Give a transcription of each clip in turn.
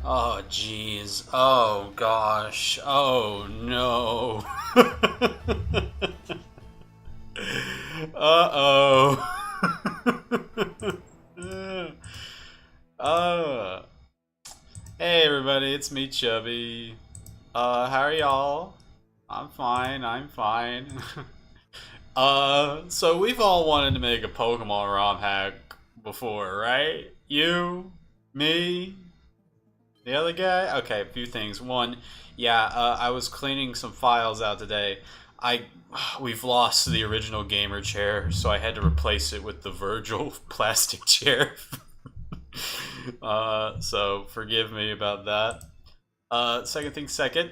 Oh, jeez. Oh, gosh. Oh, no. Uh-oh. uh, hey, everybody. It's me, Chubby. How are y'all? I'm fine. I'm fine. So we've all wanted to make a Pokemon ROM hack before, right? You, me, the other guy? Okay, a few things. One, yeah, I was cleaning some files out today. I We've lost the original gamer chair, so I had to replace it with the Virgil plastic chair. So forgive me about that. Second thing second.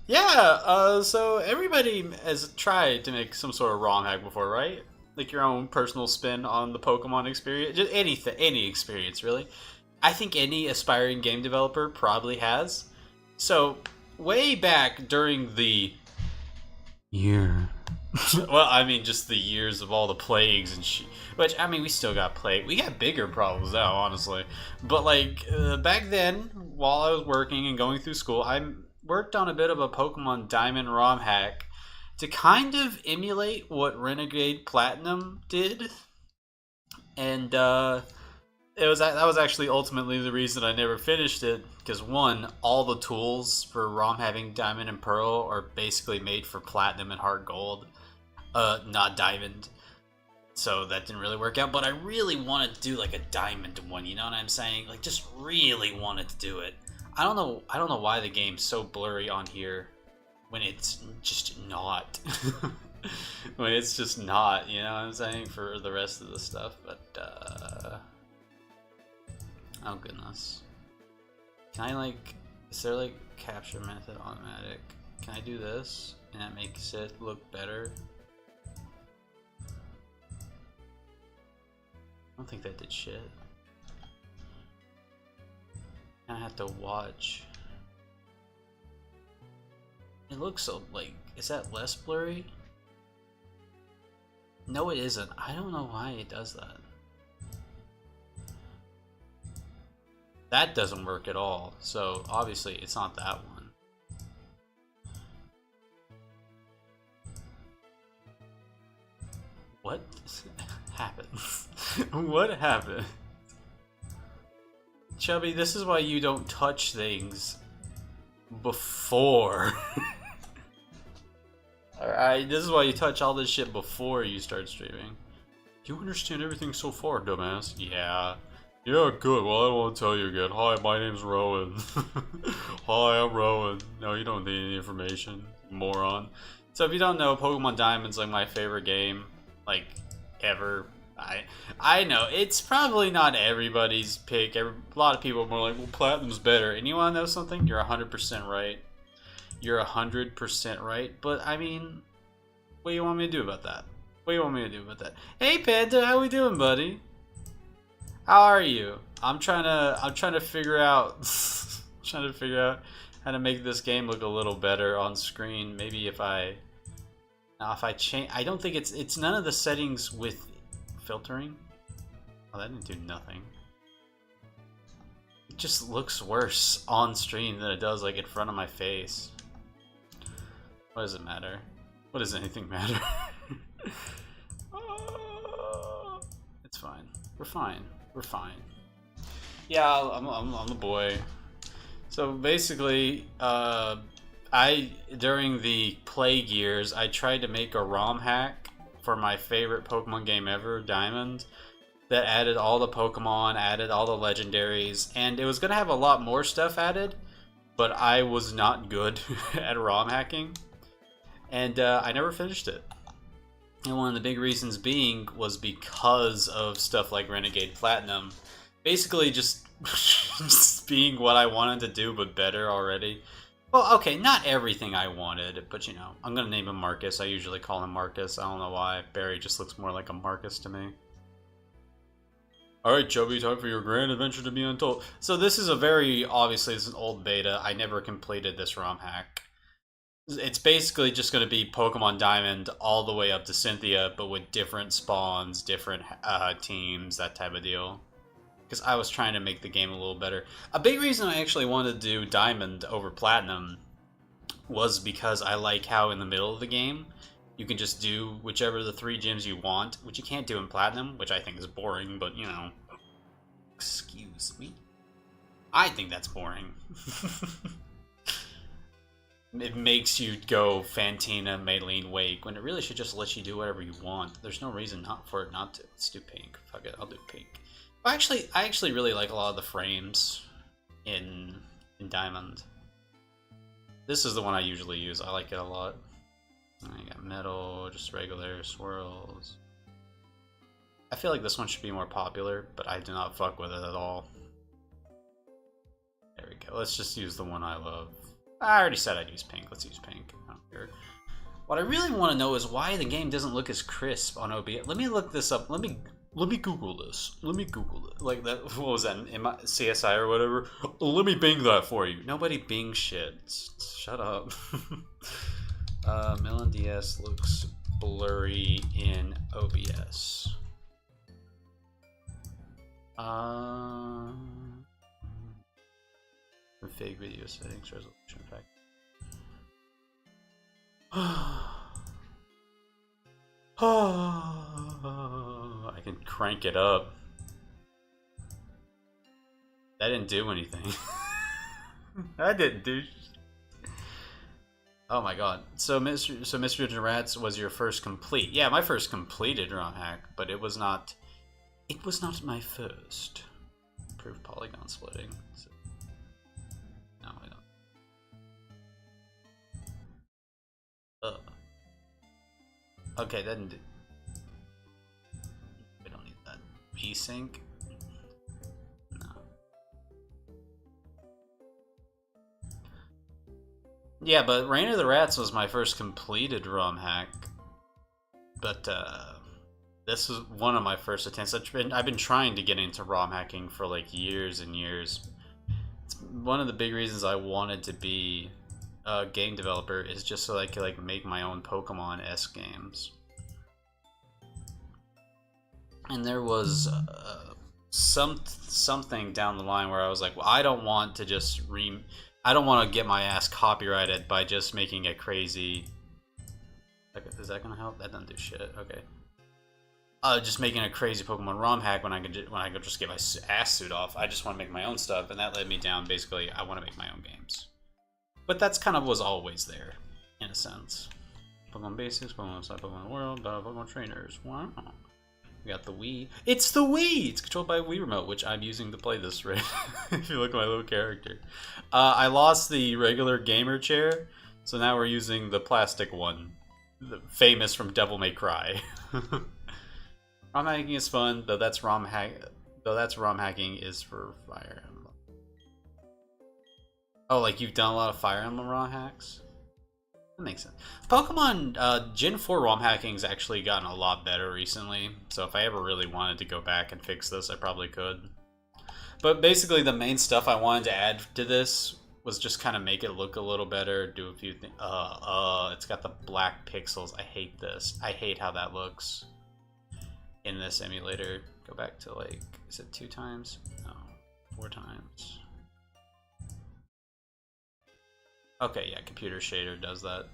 Yeah, so everybody has tried to make some sort of ROM hack before, right? Like your own personal spin on the Pokemon experience, just anything, any experience really. I think any aspiring game developer probably has. So, way back during the year. Well, I mean, just the years of all the plagues and shit. Which, I mean, we still got plague. We got bigger problems now, honestly. But, like, back then, while I was working and going through school, I worked on a bit of a Pokemon Diamond ROM hack to kind of emulate what Renegade Platinum did. And, that was actually ultimately the reason I never finished it, because one, all the tools for ROM having Diamond and Pearl are basically made for Platinum and Heart Gold, not Diamond. So that didn't really work out, but I really wanted to do like a Diamond one, you know what I'm saying? Like just really wanted to do it. I don't know why the game's so blurry on here when it's just not. When it's just not, you know what I'm saying, for the rest of the stuff, but oh goodness. Can I like, is there like capture method automatic? Can I do this and that makes it look better? I don't think that did shit. I have to watch. It looks so like, is that less blurry? No, it isn't. I don't know why it does that. That doesn't work at all, so obviously it's not that one. What happened? What happened? Chubby, this is why you don't touch things before. Alright, this is why you touch all this shit before you start streaming. You understand everything so far, dumbass. Yeah. Yeah, good. Well, I don't want to tell you again. Hi, my name's Rowan. Hi, I'm Rowan. No, you don't need any information, moron. So if you don't know, Pokemon Diamond's like my favorite game, like, ever. I know, it's probably not everybody's pick. A lot of people are more like, well, Platinum's better. And you want to know something? You're 100% right. You're 100% right. But, I mean, what do you want me to do about that? What do you want me to do about that? Hey, Panda, how we doing, buddy? How are you? I'm trying to figure out how to make this game look a little better on screen. Maybe if I change, I don't think it's none of the settings with filtering. Oh, that didn't do nothing. It just looks worse on stream than it does like in front of my face. What does it matter? What does anything matter? It's fine. We're fine. We're fine. Yeah, I'm the boy. So basically, during the plague years, I tried to make a ROM hack for my favorite Pokemon game ever, Diamond, that added all the Pokemon, added all the legendaries, and it was gonna have a lot more stuff added, but I was not good at ROM hacking, and I never finished it. And one of the big reasons being was because of stuff like Renegade Platinum. Basically just, just being what I wanted to do, but better already. Well, okay, not everything I wanted, but you know, I'm gonna name him Marcus. I usually call him Marcus. I don't know why. Barry just looks more like a Marcus to me. Alright, Chubby, time for your grand adventure to be untold. So this is a very, obviously, this is an old beta. I never completed this ROM hack. It's basically just going to be Pokemon Diamond all the way up to Cynthia, but with different spawns, different teams, that type of deal. because I was trying to make the game a little better. A big reason I actually wanted to do Diamond over Platinum was because I like how in the middle of the game you can just do whichever of the 3 gyms you want, which you can't do in Platinum, which I think is boring, but you know. Excuse me. I think that's boring. It makes you go Fantina, Maylene, Wake, when it really should just let you do whatever you want. There's no reason not for it not to. Let's do pink. Fuck it, I'll do pink. I actually really like a lot of the frames in Diamond. This is the one I usually use. I like it a lot. I got metal, just regular swirls. I feel like this one should be more popular, but I do not fuck with it at all. There we go. Let's just use the one I love. I already said I'd use pink. Let's use pink. I don't care. What I really want to know is why the game doesn't look as crisp on OBS. Let me look this up. Let me Google this. Let me Google it. Like that. What was that? In my CSI or whatever? Let me Bing that for you. Nobody Bing shit. Shut up. Melon DS looks blurry in OBS. Config video settings, resolution effect. I can crank it up. That didn't do anything. That didn't do. Oh my god. So Mr. Rats was your first complete. Yeah, my first completed ROM hack, but it was not my first. Improve polygon splitting. So, no, I don't. Okay, that didn't do. We don't need that. VSync. No. Yeah, but Reign of the Rats was my first completed ROM hack. But this was one of my first attempts. I've been trying to get into ROM hacking for like years and years. It's one of the big reasons I wanted to be a game developer is just so I could like make my own Pokemon-esque games. And there was something down the line where I was like, well, I don't want to just I don't want to get my ass copyrighted by just making a crazy. Is that gonna help? That doesn't do shit. Okay. Just making a crazy Pokemon ROM hack when I could just get my ass suit off. I just want to make my own stuff, and that led me down. Basically, I want to make my own games. But that's kind of was always there, in a sense. Pokemon Basics, Pokemon Inside Pokemon World, Pokemon Trainers. Wow. We got the Wii. It's the Wii! It's controlled by a Wii Remote, which I'm using to play this, right? If you look at my little character. I lost the regular gamer chair, so now we're using the plastic one. Famous from Devil May Cry. ROM hacking is fun, though that's ROM hacking is for Fire Emblem. Oh, like you've done a lot of Fire Emblem ROM hacks? That makes sense. Pokemon Gen 4 ROM hacking's actually gotten a lot better recently, so if I ever really wanted to go back and fix this, I probably could. But basically the main stuff I wanted to add to this was just kind of make it look a little better, do a few things. It's got the black pixels. I hate this. I hate how that looks in this emulator. Go back to like, is it 2 times? No, 4 times. Okay, yeah, computer shader does that.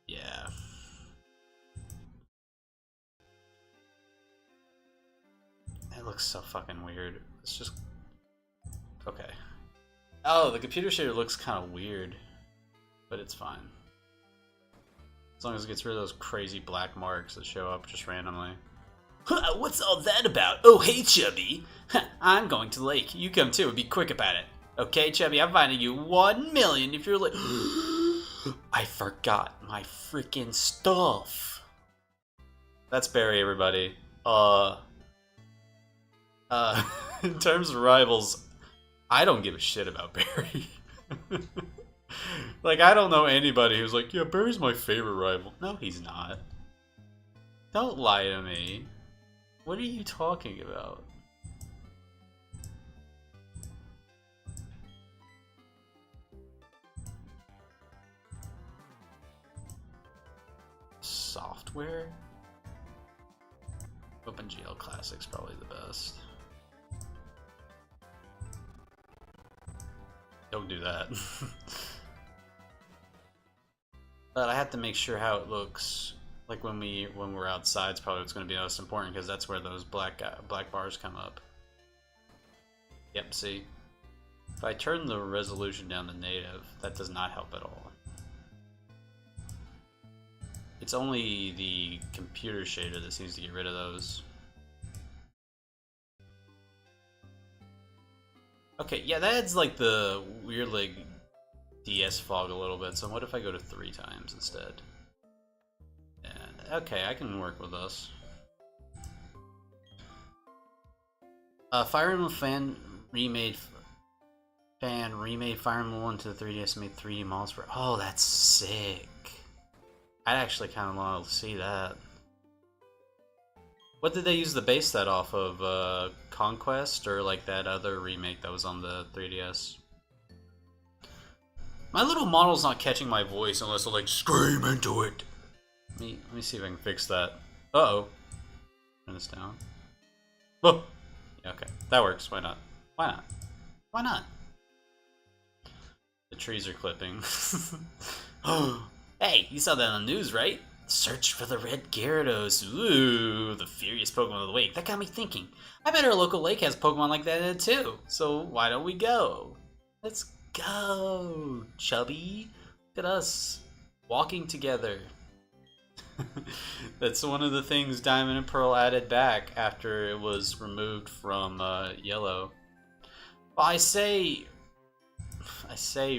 Yeah. It looks so fucking weird. It's just... Okay. Oh, the computer shader looks kind of weird. But it's fine. As long as it gets rid of those crazy black marks that show up just randomly. Huh, what's all that about? Oh, hey, Chubby. I'm going to the lake. You come too. Be quick about it. Okay, Chubby, I'm finding you 1 million if you're late. I forgot my freaking stuff. That's Barry, everybody. In terms of rivals, I don't give a shit about Barry. Like, I don't know anybody who's like, yeah, Barry's my favorite rival. No, he's not. Don't lie to me. What are you talking about? software. OpenGL Classic's probably the best. Don't do that. But I have to make sure how it looks. Like when we're outside, it's probably what's going to be most important because that's where those black bars come up. Yep. See, if I turn the resolution down to native, that does not help at all. It's only the computer shader that seems to get rid of those. Okay, yeah, that adds like the weird like DS fog a little bit. So what if I go to 3 times instead? And okay, I can work with this. Fire Emblem fan remade Fire Emblem 1 to the 3DS and made 3D models for. Oh, that's sick. I'd actually kind of want to see that. What did they use the base set off of? Conquest or like that other remake that was on the 3DS? My little model's not catching my voice unless I like scream into it. Let me see if I can fix that. Uh-oh. Turn this down. Oh! Yeah, okay, that works. Why not? Why not? Why not? The trees are clipping. Hey, you saw that on the news, right? Search for the red Gyarados. Ooh, the furious Pokemon of the week. That got me thinking. I bet our local lake has Pokemon like that in it too. So why don't we go? Let's go, Chubby. Look at us walking together. That's one of the things Diamond and Pearl added back after it was removed from Yellow. Well, I say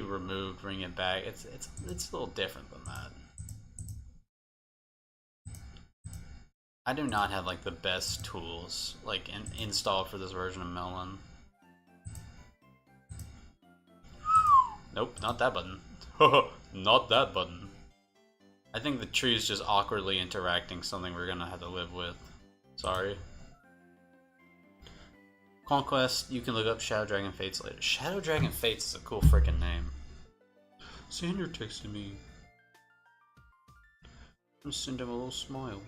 removed, bring it back. It's a little different than that. I do not have like the best tools like installed for this version of Melon. Nope, not that button. Not that button. I think the tree is just awkwardly interacting, something we're gonna have to live with. Sorry. Conquest, you can look up Shadow Dragon Fates later. Shadow Dragon Fates is a cool freaking name. Sander texted me. I'm gonna send him a little smile.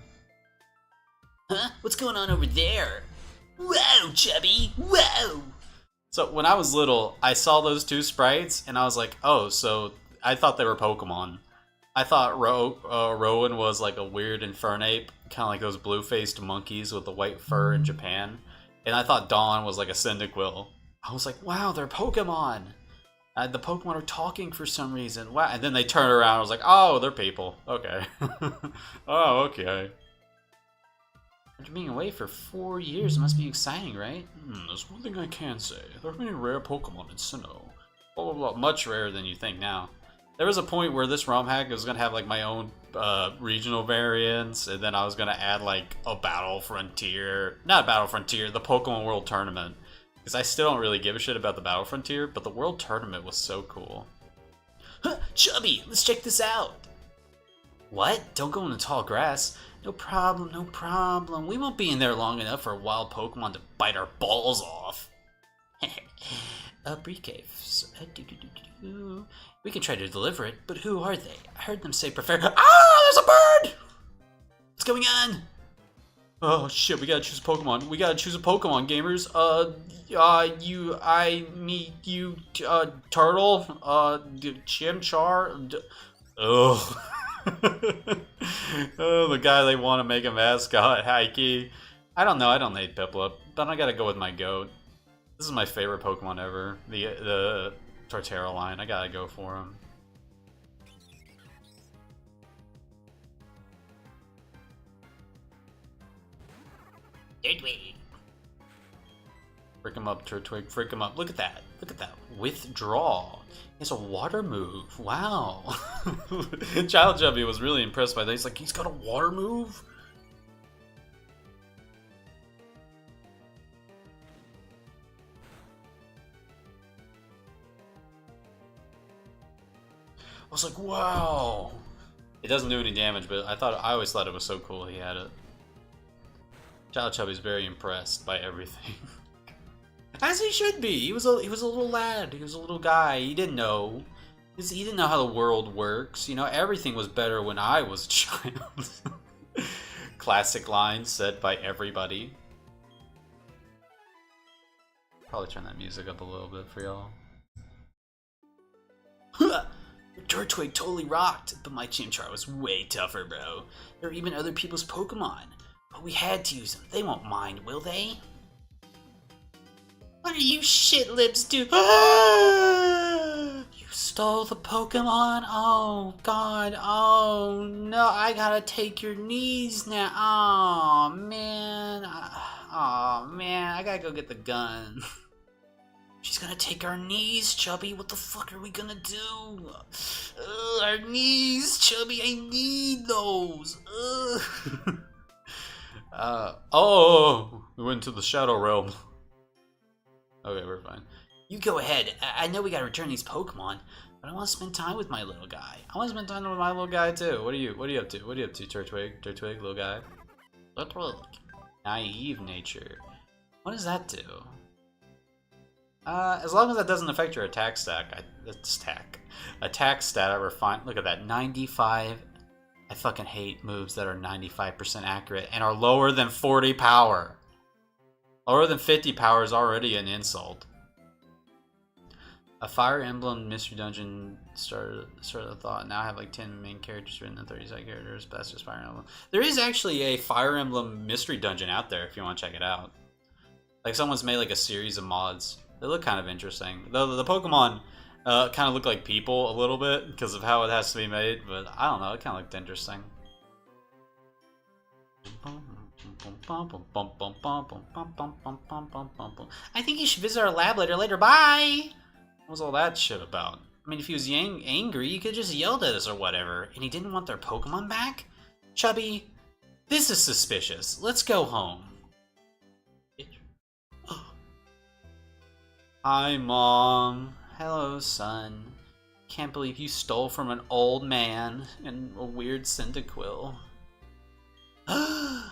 Huh? What's going on over there? Whoa, Chubby! Whoa! So when I was little, I saw those 2 sprites, and I was like, oh, so I thought they were Pokemon. I thought Rowan was like a weird Infernape, kind of like those blue-faced monkeys with the white fur in Japan. And I thought Dawn was like a Cyndaquil. I was like, wow, they're Pokemon! The Pokemon are talking for some reason. Wow! And then they turned around, I was like, oh, they're people. Okay. Oh, okay. After being away for 4 years, it must be exciting, right? There's one thing I can say. There are many rare Pokemon in Sinnoh. Blah, blah, blah. Much rarer than you think now. There was a point where this ROM hack was going to have like my own regional variants, and then I was going to add like a Battle Frontier. Not Battle Frontier, the Pokemon World Tournament. Because I still don't really give a shit about the Battle Frontier, but the World Tournament was so cool. Huh, Chubby, let's check this out! What? Don't go in the tall grass. No problem, no problem. We won't be in there long enough for a wild Pokemon to bite our balls off. Briefcase. We can try to deliver it, but who are they? I heard them say prefer. Ah, there's a bird! What's going on? Oh shit, we gotta choose a Pokemon. We gotta choose a Pokemon, gamers. Turtle, Chimchar, oh. Oh, the guy they want to make a mascot, Heike. I don't know, I don't hate Piplup, but I gotta go with my goat. This is my favorite Pokemon ever, the Torterra line. I gotta go for him. Turtwig. Freak him up, Turtwig. Freak him up. Look at that. Look at that. Withdraw. It's a water move. Wow. Child Chubby was really impressed by that. He's like, he's got a water move? I was like, wow. It doesn't do any damage, but I always thought it was so cool he had it. Child Chubby's very impressed by everything. As he should be. He was a little lad. He was a little guy. He didn't know. He didn't know how the world works. You know, everything was better when I was a child. classic line said by everybody. Probably turn that music up a little bit for y'all. Turtwig totally rocked, but my Chimchar was way tougher, bro. There are even other people's Pokemon, but we had to use them. They won't mind, will they? What are you shit lips do? You stole the Pokemon? Oh god, oh no, I gotta take your knees now. Oh man, I gotta go get the gun. She's gonna take our knees, Chubby. What the fuck are we gonna do? Our knees, Chubby. I need those. Oh, we went to the Shadow Realm. Okay, we're fine. You go ahead. I know we gotta return these Pokemon, but I want to spend time with my little guy. I want to spend time with my little guy too. What are you up to? What are you up to, Turtwig? Turtwig, little guy. Turtwig. Naive nature. What does that do? As long as that doesn't affect your attack stat, attack stat, I refine. Look at that, 95. I fucking hate moves that are 95% accurate and are lower than 40 power. Lower than 50 power is already an insult. A Fire Emblem Mystery Dungeon started the thought. Now I have like 10 main characters written and 30 side characters. Best as Fire Emblem. There is actually a Fire Emblem Mystery Dungeon out there if you want to check it out. Like someone's made like a series of mods. They look kind of interesting. Though the Pokemon kind of look like people a little bit because of how it has to be made, but I don't know, it kind of looked interesting. I think you should visit our lab later. Bye! What was all that shit about? I mean, if he was angry, he could just yelled at us or whatever, and he didn't want their Pokemon back? Chubby, this is suspicious. Let's go home. Hi, Mom. Hello, son. Can't believe you stole from an old man and a weird Cyndaquil. Oh,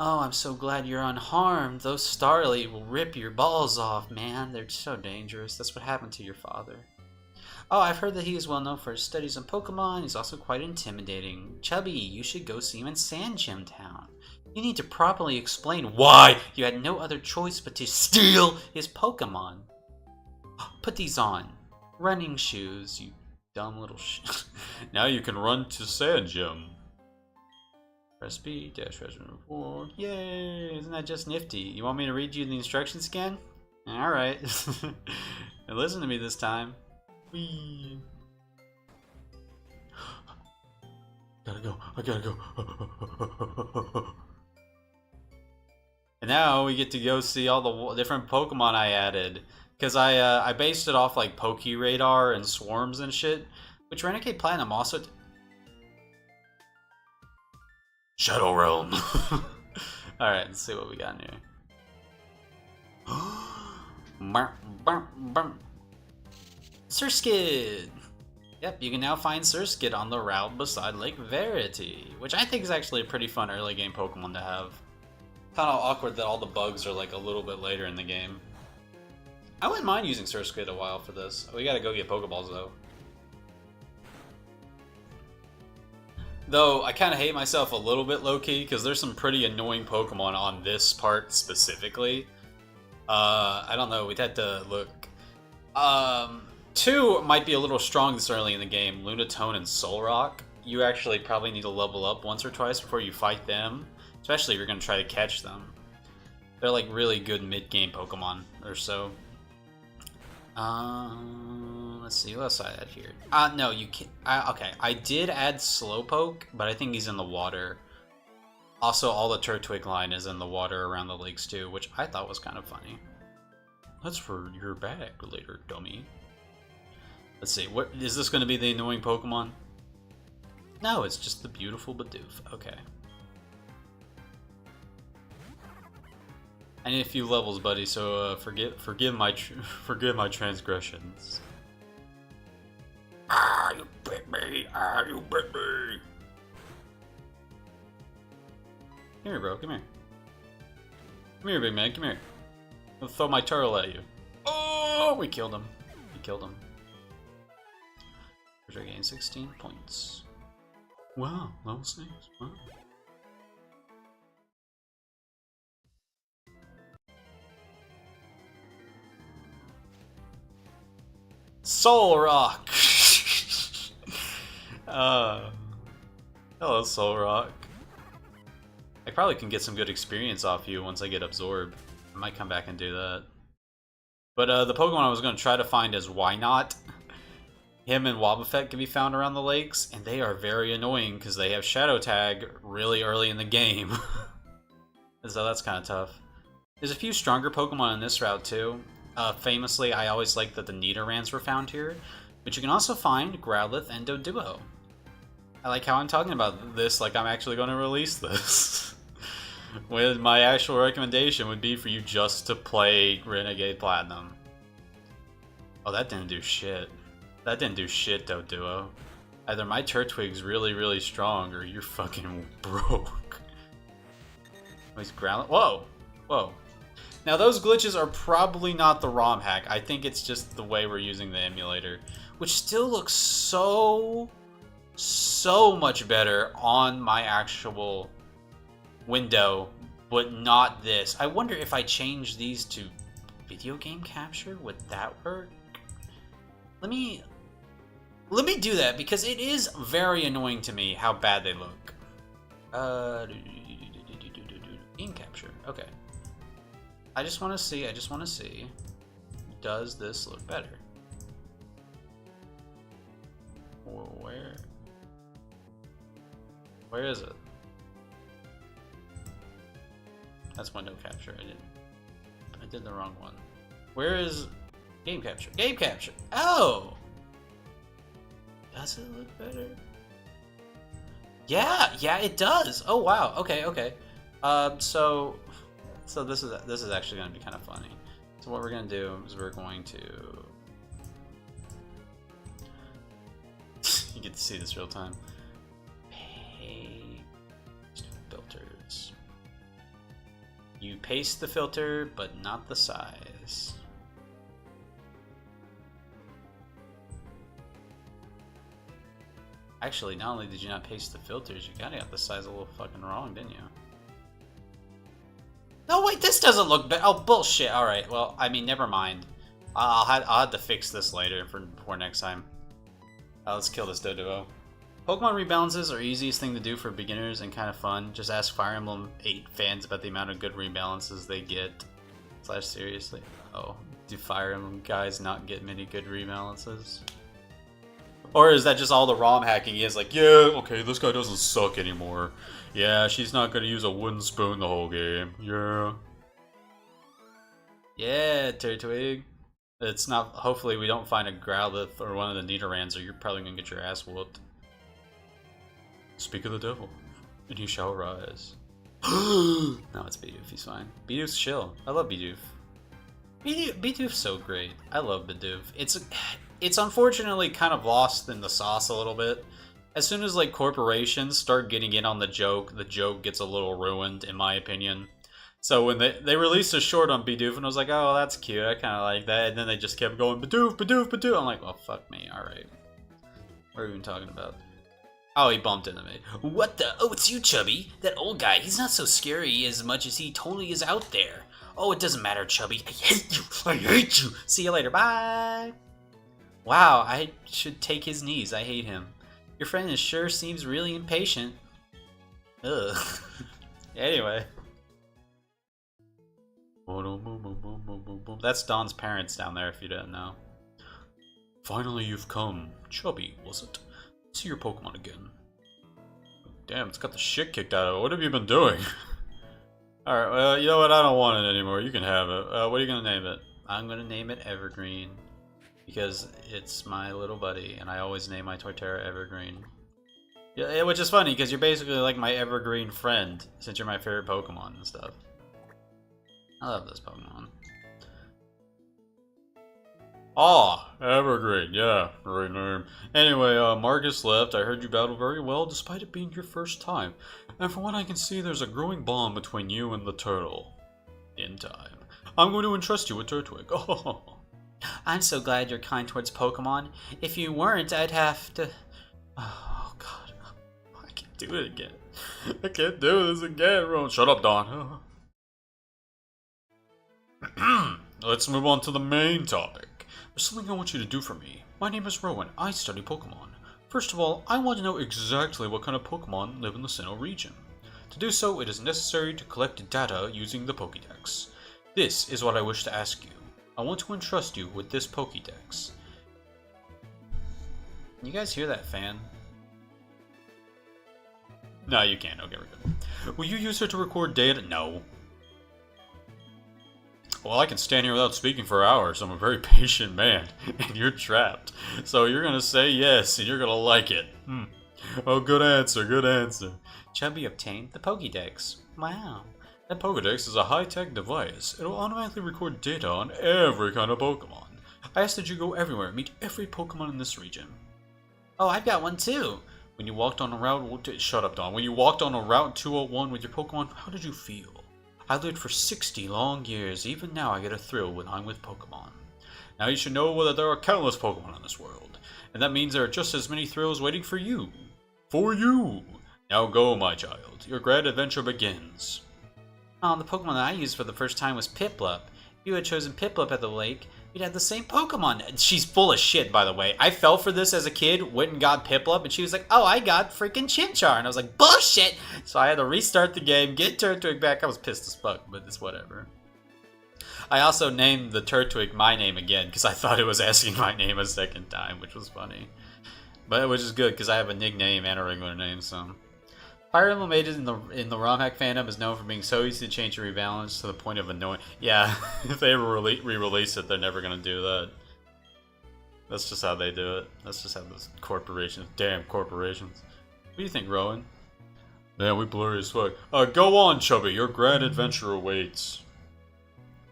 I'm so glad you're unharmed. Those Starly will rip your balls off, man. They're so dangerous. That's what happened to your father. Oh, I've heard that he is well known for his studies on Pokemon. He's also quite intimidating. Chubby, you should go see him in Sand Gem Town. You need to properly explain why you had no other choice but to steal his Pokemon. Put these on. Running shoes, you dumb little shit. Now you can run to Sand Gem. Press B, dash resident forward. Yay! Isn't that just nifty? You want me to read you the instructions again? Alright. And listen to me this time. Whee! I gotta go. And now we get to go see all the different Pokemon I added. Because I based it off like Pokeradar and Swarms and shit. Which Renegade Platinum also... Shadow Realm. Alright, let's see what we got in here. Surskit! Yep, you can now find Surskit on the route beside Lake Verity. Which I think is actually a pretty fun early game Pokemon to have. Kind of awkward that all the bugs are like a little bit later in the game. I wouldn't mind using Surskit a while for this. We gotta go get Pokeballs though. Though I kind of hate myself a little bit low-key because there's some pretty annoying Pokemon on this part specifically. I don't know, we'd have to look. 2 might be a little strong this early in the game. Lunatone and Solrock. You actually probably need to level up once or twice before you fight them. Especially if you're going to try to catch them. They're like really good mid-game Pokemon or so. Let's see, what else I add here? No, you can't. Okay, I did add Slowpoke, but I think he's in the water. Also, all the Turtwig line is in the water around the lakes too, which I thought was kind of funny. That's for your bag later, dummy. Let's see, what is this going to be the annoying Pokemon? No, it's just the beautiful Bidoof. Okay. I need a few levels, buddy. So forgive my transgressions. Ah, you bit me! Ah, you bit me! Come here, bro. Come here. Come here, big man. Come here. I'll throw my turtle at you. Oh, we killed him. We killed him. I gained 16 points. Wow, level 6. Wow. Soul Rock! Hello, Soul Rock. I probably can get some good experience off you once I get absorbed. I might come back and do that. But the Pokemon I was going to try to find is Why Not? Him and Wobbuffet can be found around the lakes, and they are very annoying because they have Shadow Tag really early in the game. So that's kind of tough. There's a few stronger Pokemon in this route too. Famously, I always liked that the Nidorans were found here, but you can also find Growlithe and Doduo. I like how I'm talking about this like I'm actually going to release this. When my actual recommendation would be for you just to play Renegade Platinum. Oh, that didn't do shit. That didn't do shit, Doduo. Either my Turtwig's really, really strong, or you're fucking broke. He's Growlithe. Whoa! Whoa. Now, those glitches are probably not the ROM hack. I think it's just the way we're using the emulator. Which still looks so much better on my actual window, but not this. I wonder if I change these to video game capture, would that work? Let me do that, because it is very annoying to me how bad they look. Game capture, okay. I just want to see, does this look better? Where is it? That's window capture. I did the wrong one. Where is game capture? Game capture. Oh, does it look better? Yeah, it does. Oh wow. Okay. So this is actually going to be kind of funny. So what we're going to do is we're going to you get to see this real time. Paste filters. You paste the filter, but not the size. Actually, not only did you not paste the filters, you kinda got the size a little fucking wrong, didn't you? No, wait, this doesn't look bad. Oh, bullshit. Alright, well, I mean, never mind. I'll have to fix this later for next time. Let's kill this Doduo. Pokemon rebalances are easiest thing to do for beginners and kind of fun. Just ask Fire Emblem 8 fans about the amount of good rebalances they get. / seriously. Oh, do Fire Emblem guys not get many good rebalances? Or is that just all the ROM hacking is like, yeah, okay, this guy doesn't suck anymore. Yeah, she's not gonna use a wooden spoon the whole game. Yeah. Yeah, Turtwig. It's not, hopefully we don't find a Growlithe or one of the Nidorans, or you're probably gonna get your ass whooped. Speak of the devil, and he shall rise. No, it's Bidoof, he's fine. Bidoof's chill. I love Bidoof. Bidoof's so great. I love Bidoof. It's unfortunately kind of lost in the sauce a little bit. As soon as like corporations start getting in on the joke gets a little ruined, in my opinion. So when they released a short on Bidoof, and I was like, oh, that's cute, I kind of like that. And then they just kept going, Bidoof, Bidoof, Bidoof. I'm like, well, fuck me, alright. What are we even talking about? Oh, he bumped into me. What the? Oh, it's you, Chubby. That old guy, he's not so scary as much as he totally is out there. Oh, it doesn't matter, Chubby. I hate you. I hate you. See you later. Bye. Wow, I should take his knees. I hate him. Your friend sure seems really impatient. Ugh. Anyway. That's Don's parents down there, if you didn't know. Finally, you've come. Chubby, was it? See your Pokemon again. Damn, it's got the shit kicked out of it. What have you been doing? Alright, well, you know what? I don't want it anymore. You can have it. What are you going to name it? I'm going to name it Evergreen. Because it's my little buddy, and I always name my Torterra Evergreen. Yeah, which is funny, because you're basically like my Evergreen friend, since you're my favorite Pokemon and stuff. I love this Pokemon. Ah, Evergreen, yeah, great name. Anyway, Marcus left. I heard you battled very well, despite it being your first time. And from what I can see, there's a growing bond between you and the turtle. In time. I'm going to entrust you with Turtwig. Oh. I'm so glad you're kind towards Pokemon. If you weren't, I'd have to... Oh, God. I can't do it again. I can't do this again, Ron. Shut up, Don. Let's move on to the main topic. there's something I want you to do for me. My name is Rowan. I study Pokemon. First of all, I want to know exactly what kind of Pokemon live in the Sinnoh region. To do so, it is necessary to collect data using the Pokédex. This is what I wish to ask you. I want to entrust you with this Pokédex. You guys hear that fan? No, you can't. Okay, we're good. Will you use it to record data? No. Well, I can stand here without speaking for hours. I'm a very patient man, and you're trapped. So you're gonna say yes, and you're gonna like it. Oh, good answer, good answer. Chubby obtained the Pokédex. Wow. That Pokédex is a high-tech device. It will automatically record data on every kind of Pokemon. I ask that you go everywhere and meet every Pokemon in this region. Oh, I've got one too. When you walked on a route... Shut up, Don. When you walked on a Route 201 with your Pokemon, how did you feel? I lived for 60 long years. Even now I get a thrill when I'm with Pokemon. Now you should know that there are countless Pokemon in this world. And that means there are just as many thrills waiting for you. For you! Now go, my child. Your grand adventure begins. Oh, the Pokemon that I used for the first time was Piplup. If you had chosen Piplup at the lake, we'd have the same Pokemon. She's full of shit, by the way. I fell for this as a kid, went and got Piplup, and she was like, oh, I got freaking Chimchar. And I was like, bullshit! So I had to restart the game, get Turtwig back. I was pissed as fuck, but it's whatever. I also named the Turtwig my name again, because I thought it was asking my name a second time, which was funny. But which is good, because I have a nickname and a regular name, so... Fire Emblem Ages in the ROM hack fandom is known for being so easy to change and rebalance to the point of annoying. Yeah, if they ever re-release it, they're never gonna do that. That's just how they do it. That's just how those corporations, damn corporations. What do you think, Rowan? Man, we blurry as fuck. Go on, Chubby. Your grand adventure awaits.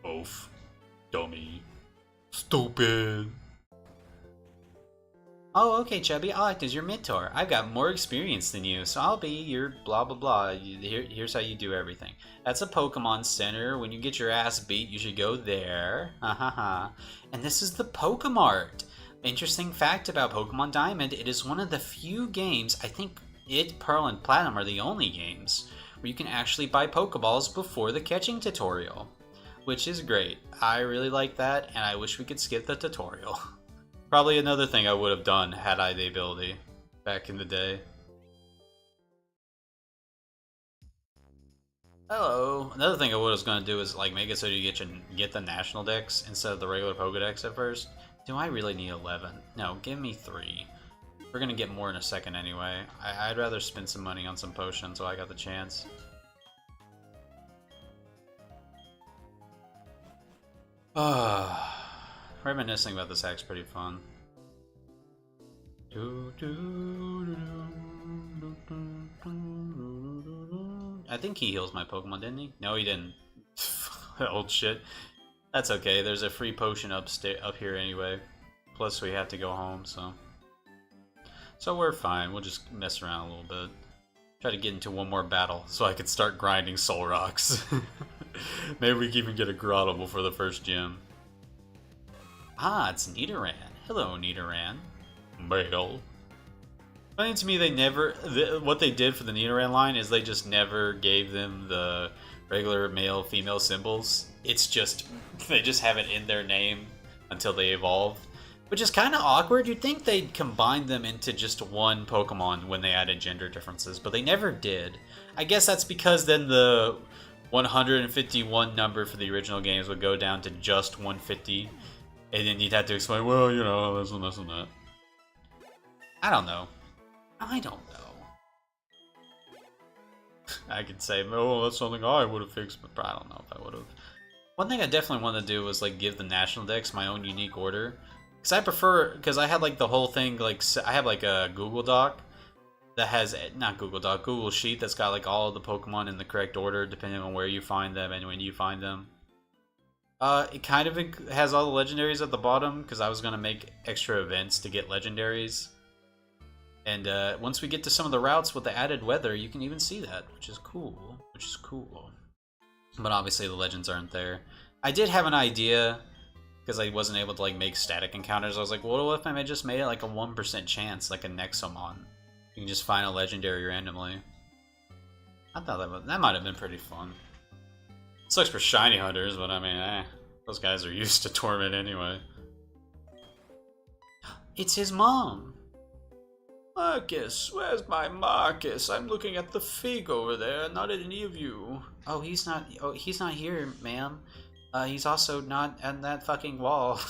Oof. Dummy. Stupid. Oh, okay, Chubby, I'll act as your mentor. I've got more experience than you, so I'll be your blah blah blah. Here's how you do everything. That's a Pokemon Center. When you get your ass beat, you should go there. Ha ha ha. And this is the Pokemart. Interesting fact about Pokemon Diamond, it is one of the few games, I think it, Pearl, and Platinum are the only games, where you can actually buy Pokeballs before the catching tutorial. Which is great. I really like that, and I wish we could skip the tutorial. Probably another thing I would have done had I the ability back in the day. Hello. Another thing I was gonna do is like make it so you get the national dex instead of the regular Pokedex at first. Do I really need 11? No, give me 3. We're gonna get more in a second anyway. I'd rather spend some money on some potions while I got the chance. Reminiscing about this hack's pretty fun. I think he heals my Pokemon, didn't he? No, he didn't. Old shit. That's okay. There's a free potion up here anyway. Plus, we have to go home, so we're fine. We'll just mess around a little bit. Try to get into one more battle so I can start grinding Soul Rocks. Maybe we can even get a grotto before the first gym. Ah, it's Nidoran. Hello, Nidoran. Male. Funny to me, they never... what they did for the Nidoran line is they just never gave them the regular male-female symbols. It's just... they just have it in their name until they evolve. Which is kind of awkward. You'd think they'd combine them into just one Pokemon when they added gender differences, but they never did. I guess that's because then the 151 number for the original games would go down to just 150. And then you'd have to explain, well, you know, this and this and that. I don't know. I could say, oh, that's something I would have fixed, but I don't know if I would have. One thing I definitely wanted to do was, like, give the National Dex my own unique order. Because I prefer, because I had, like, the whole thing, like, I have, like, a Google Doc that has, not Google Doc, Google Sheet that's got, like, all of the Pokemon in the correct order, depending on where you find them and when you find them. It kind of has all the legendaries at the bottom, because I was going to make extra events to get legendaries. And once we get to some of the routes with the added weather, you can even see that, which is cool. But obviously the legends aren't there. I did have an idea, because I wasn't able to like make static encounters. I was like, well, what if I just made it like a 1% chance, like a Nexomon? You can just find a legendary randomly. I thought that might have been pretty fun. Sucks for shiny hunters, but I mean, those guys are used to Torment anyway. It's his mom. Marcus, where's my Marcus? I'm looking at the fig over there, not at any of you. Oh, he's not here, ma'am. He's also not on that fucking wall.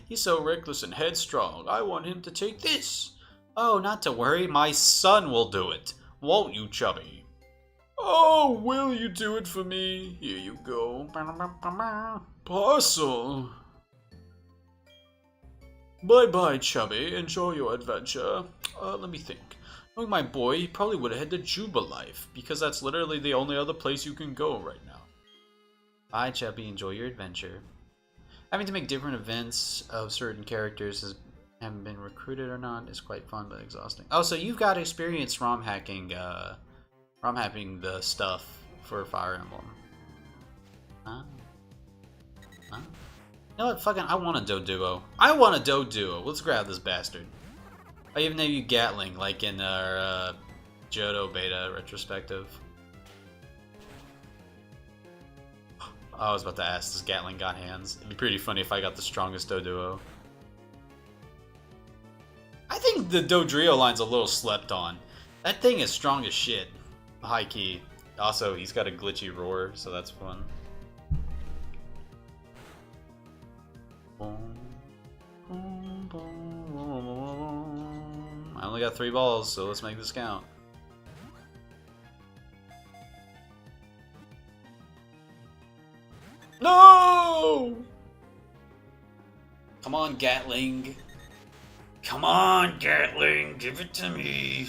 He's so reckless and headstrong. I want him to take this. Oh, not to worry. My son will do it. Won't you, Chubby? Oh, will you do it for me? Here you go. Parcel. Bye-bye, Chubby. Enjoy your adventure. Let me think. Knowing my boy, he probably would have had the Juba life, because that's literally the only other place you can go right now. Bye, Chubby. Enjoy your adventure. Having to make different events of certain characters haven't been recruited or not is quite fun but exhausting. Oh, so you've got experience ROM hacking the stuff for Fire Emblem. Huh? Huh? You know what? Fucking, I want a Doduo. I want a Doduo. Let's grab this bastard. I even know you Gatling, like in our Johto beta retrospective. I was about to ask, does Gatling got hands? It'd be pretty funny if I got the strongest Doduo. I think the Dodrio line's a little slept on. That thing is strong as shit. High key. Also, he's got a glitchy roar, so that's fun. I only got 3 balls, so let's make this count. No! Come on, Gatling. Come on, Gatling, give it to me.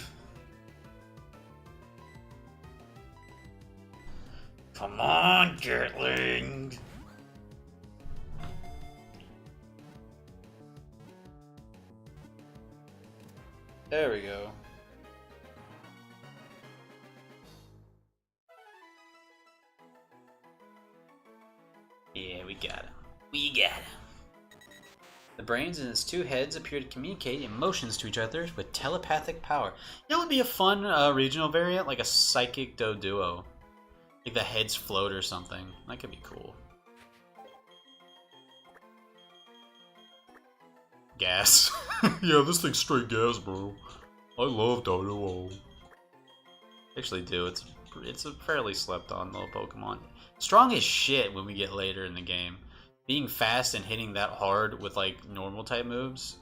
Come on, Gatling. There we go. Yeah, we got him. We got him. The brains in its 2 heads appear to communicate emotions to each other with telepathic power. You know what would be a fun regional variant? Like a psychic Doduo. Like the heads float or something. That could be cool. Gas. Yeah, this thing's straight gas, bro. I love Doduo. Actually do. It's a fairly slept on little Pokemon. Strong as shit when we get later in the game. Being fast and hitting that hard with like normal type moves,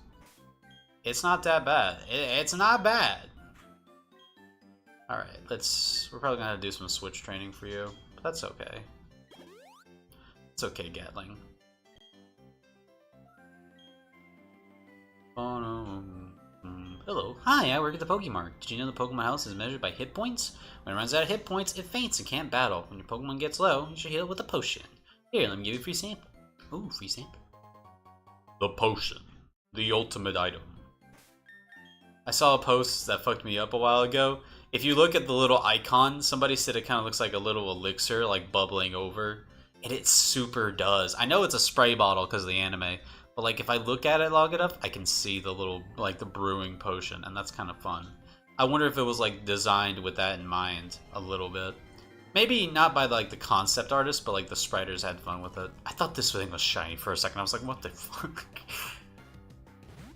it's not that bad. It's not bad. Alright, we're probably gonna have to do some switch training for you, but that's okay. It's okay, Gatling. Hello. Hi, I work at the Pokemart. Did you know the Pokemon House is measured by hit points? When it runs out of hit points, it faints and can't battle. When your Pokemon gets low, you should heal it with a potion. Here, let me give you a free sample. Ooh, free sample. The potion. The ultimate item. I saw a post that fucked me up a while ago. If you look at the little icon, somebody said it kind of looks like a little elixir, like bubbling over. And it super does. I know it's a spray bottle because of the anime. But like if I look at it long enough, I can see the little, like the brewing potion. And that's kind of fun. I wonder if it was like designed with that in mind a little bit. Maybe not by like the concept artist, but like the spriters had fun with it. I thought this thing was shiny for a second. I was like, what the fuck?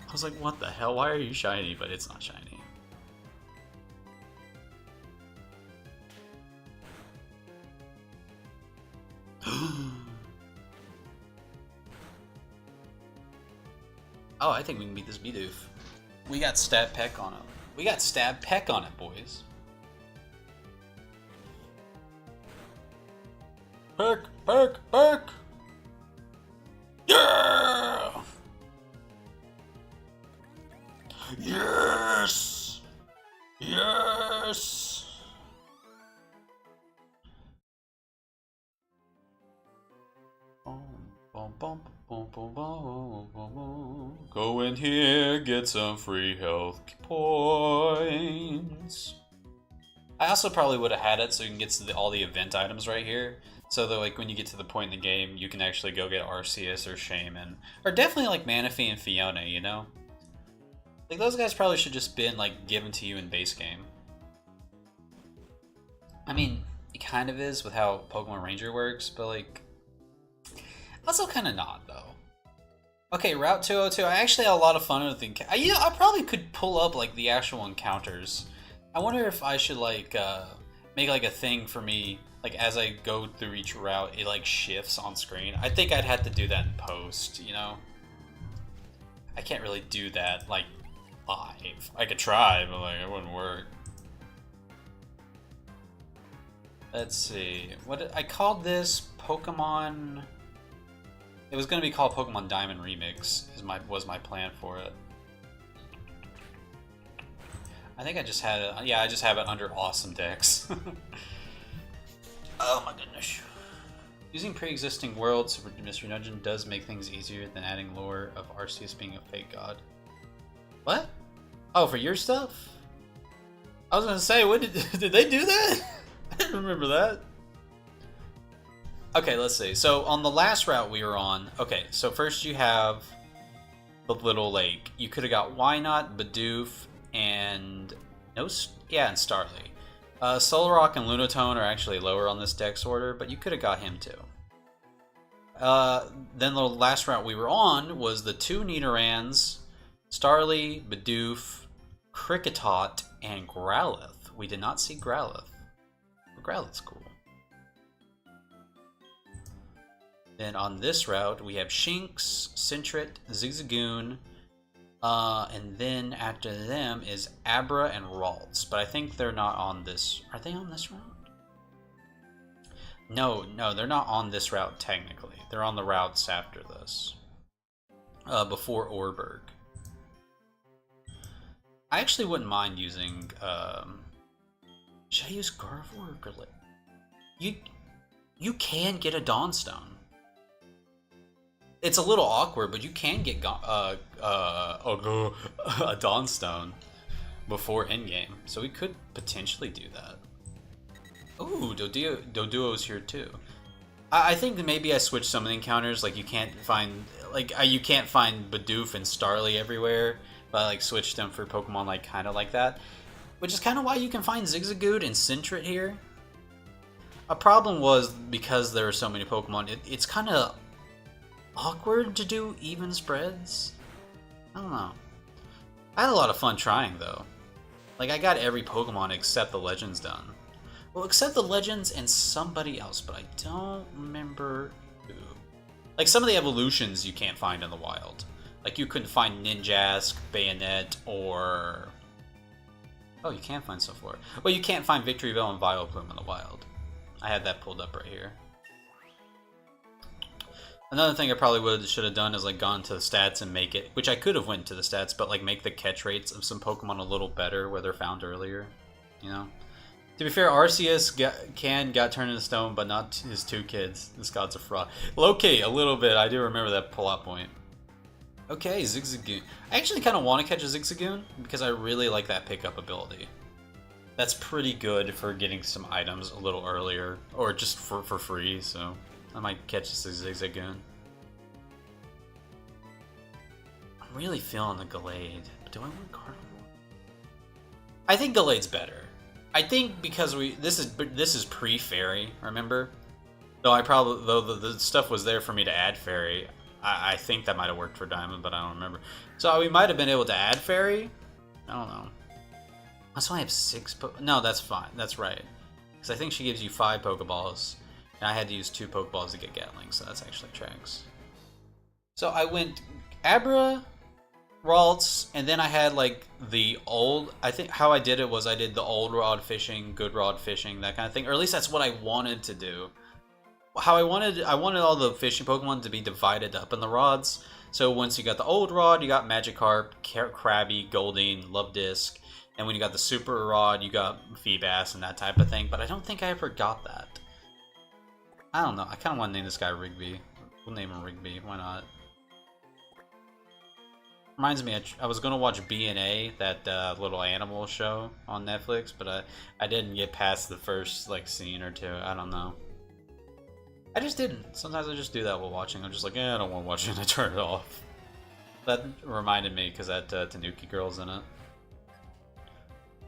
I was like, what the hell? Why are you shiny? But it's not shiny. Oh, I think we can beat this Bidoof. We got Stab Peck on it. We got Stab Peck on it, boys. Peck, peck, peck! Yeah! Yes! Yes! Go in here, get some free health points. I also probably would have had it so you can get to all the event items right here. So that like when you get to the point in the game, you can actually go get Arceus or Shaman. Or definitely like Manaphy and Fiona, you know? Like those guys probably should just been like given to you in base game. I mean, it kind of is with how Pokemon Ranger works, but like also kind of not though. Okay, Route 202. I actually had a lot of fun with the I probably could pull up like the actual encounters. I wonder if I should like make like a thing for me like as I go through each route it like shifts on screen. I think I'd have to do that in post, you know. I can't really do that like live. I could try, but like it wouldn't work. Let's see. I called this Pokemon. It was gonna be called Pokemon Diamond Remix. Was my plan for it. I think I just had it. Yeah, I just have it under Awesome Decks. Oh my goodness. Using pre-existing worlds for Mystery Dungeon does make things easier than adding lore of Arceus being a fake god. What? Oh, for your stuff? I was gonna say, what did they do that? I didn't remember that. Okay, let's see. So on the last route we were on, okay, so first you have the little lake. You could have got Wynot, Bidoof, and and Starly. Solrock and Lunatone are actually lower on this dex order, but you could have got him too. Then the last route we were on was the two Nidorans, Starly, Bidoof, Kricketot, and Growlithe. We did not see Growlithe. But Growlithe's cool. Then on this route, we have Shinx, Sentret, Zigzagoon, and then after them is Abra and Ralts. But I think they're not on this. Are they on this route? No, they're not on this route technically. They're on the routes after this. Before Orberg. I actually wouldn't mind using, should I use Gardevoir or Gurlit? You can get a Dawnstone. It's a little awkward, but you can get a Dawnstone before endgame, so we could potentially do that. Ooh, Doduo's here too. I think that maybe I switched some of the encounters, like you can't find Bidoof and Starly everywhere, but I like switched them for Pokemon like kind of like that, which is kind of why you can find Zigzagoon and Sentret here. A problem was because there were so many Pokemon, it's kind of awkward to do even spreads. I don't know. I had a lot of fun trying though. Like I got every Pokemon except the Legends done. Well, except the Legends and somebody else, but I don't remember who. Like some of the evolutions you can't find in the wild. Like you couldn't find Ninjask, Bayonet, or... Oh, you can find stuff for it. Well, you can't find Victreeville and Vileplume in the wild. I had that pulled up right here. Another thing I probably should have done is like gone to the stats and make it, which I could have went to the stats, but like make the catch rates of some Pokemon a little better where they're found earlier, you know? To be fair, Arceus got turned into stone, but not his two kids. This god's a fraud. Low-key, a little bit. I do remember that plot point. Okay, Zigzagoon. I actually kind of want to catch a Zigzagoon because I really like that pickup ability. That's pretty good for getting some items a little earlier, or just for free, so I might catch a Zigzagoon. I'm really feeling the Gallade, but do I want Gardevoir? I think Gallade's better. I think because this is pre-fairy, remember? Though the stuff was there for me to add fairy. I think that might have worked for Diamond, but I don't remember. So we might have been able to add fairy. I don't know. That's why I have 6. No, that's fine. That's right. Because I think she gives you 5 Pokeballs, and I had to use 2 Pokeballs to get Gatling, so that's actually tracks. So I went Abra, Ralts, and then I had like the old. I think how I did it was I did the old rod fishing, good rod fishing, that kind of thing, or at least that's what I wanted to do. How I wanted all the fishing Pokemon to be divided up in the rods. So once you got the old rod, you got Magikarp, Krabby, Goldeen, Luvdisc, and when you got the super rod, you got Feebas and that type of thing. But I don't think I ever got that. I don't know. I kind of want to name this guy Rigby. We'll name him Rigby. Why not? Reminds me, I was gonna watch B&A, that little animal show on Netflix, but I didn't get past the first like scene or two. I don't know. I just didn't. Sometimes I just do that while watching. I'm just like, I don't want to watch it, and I turn it off. That reminded me because that Tanuki girl's in it.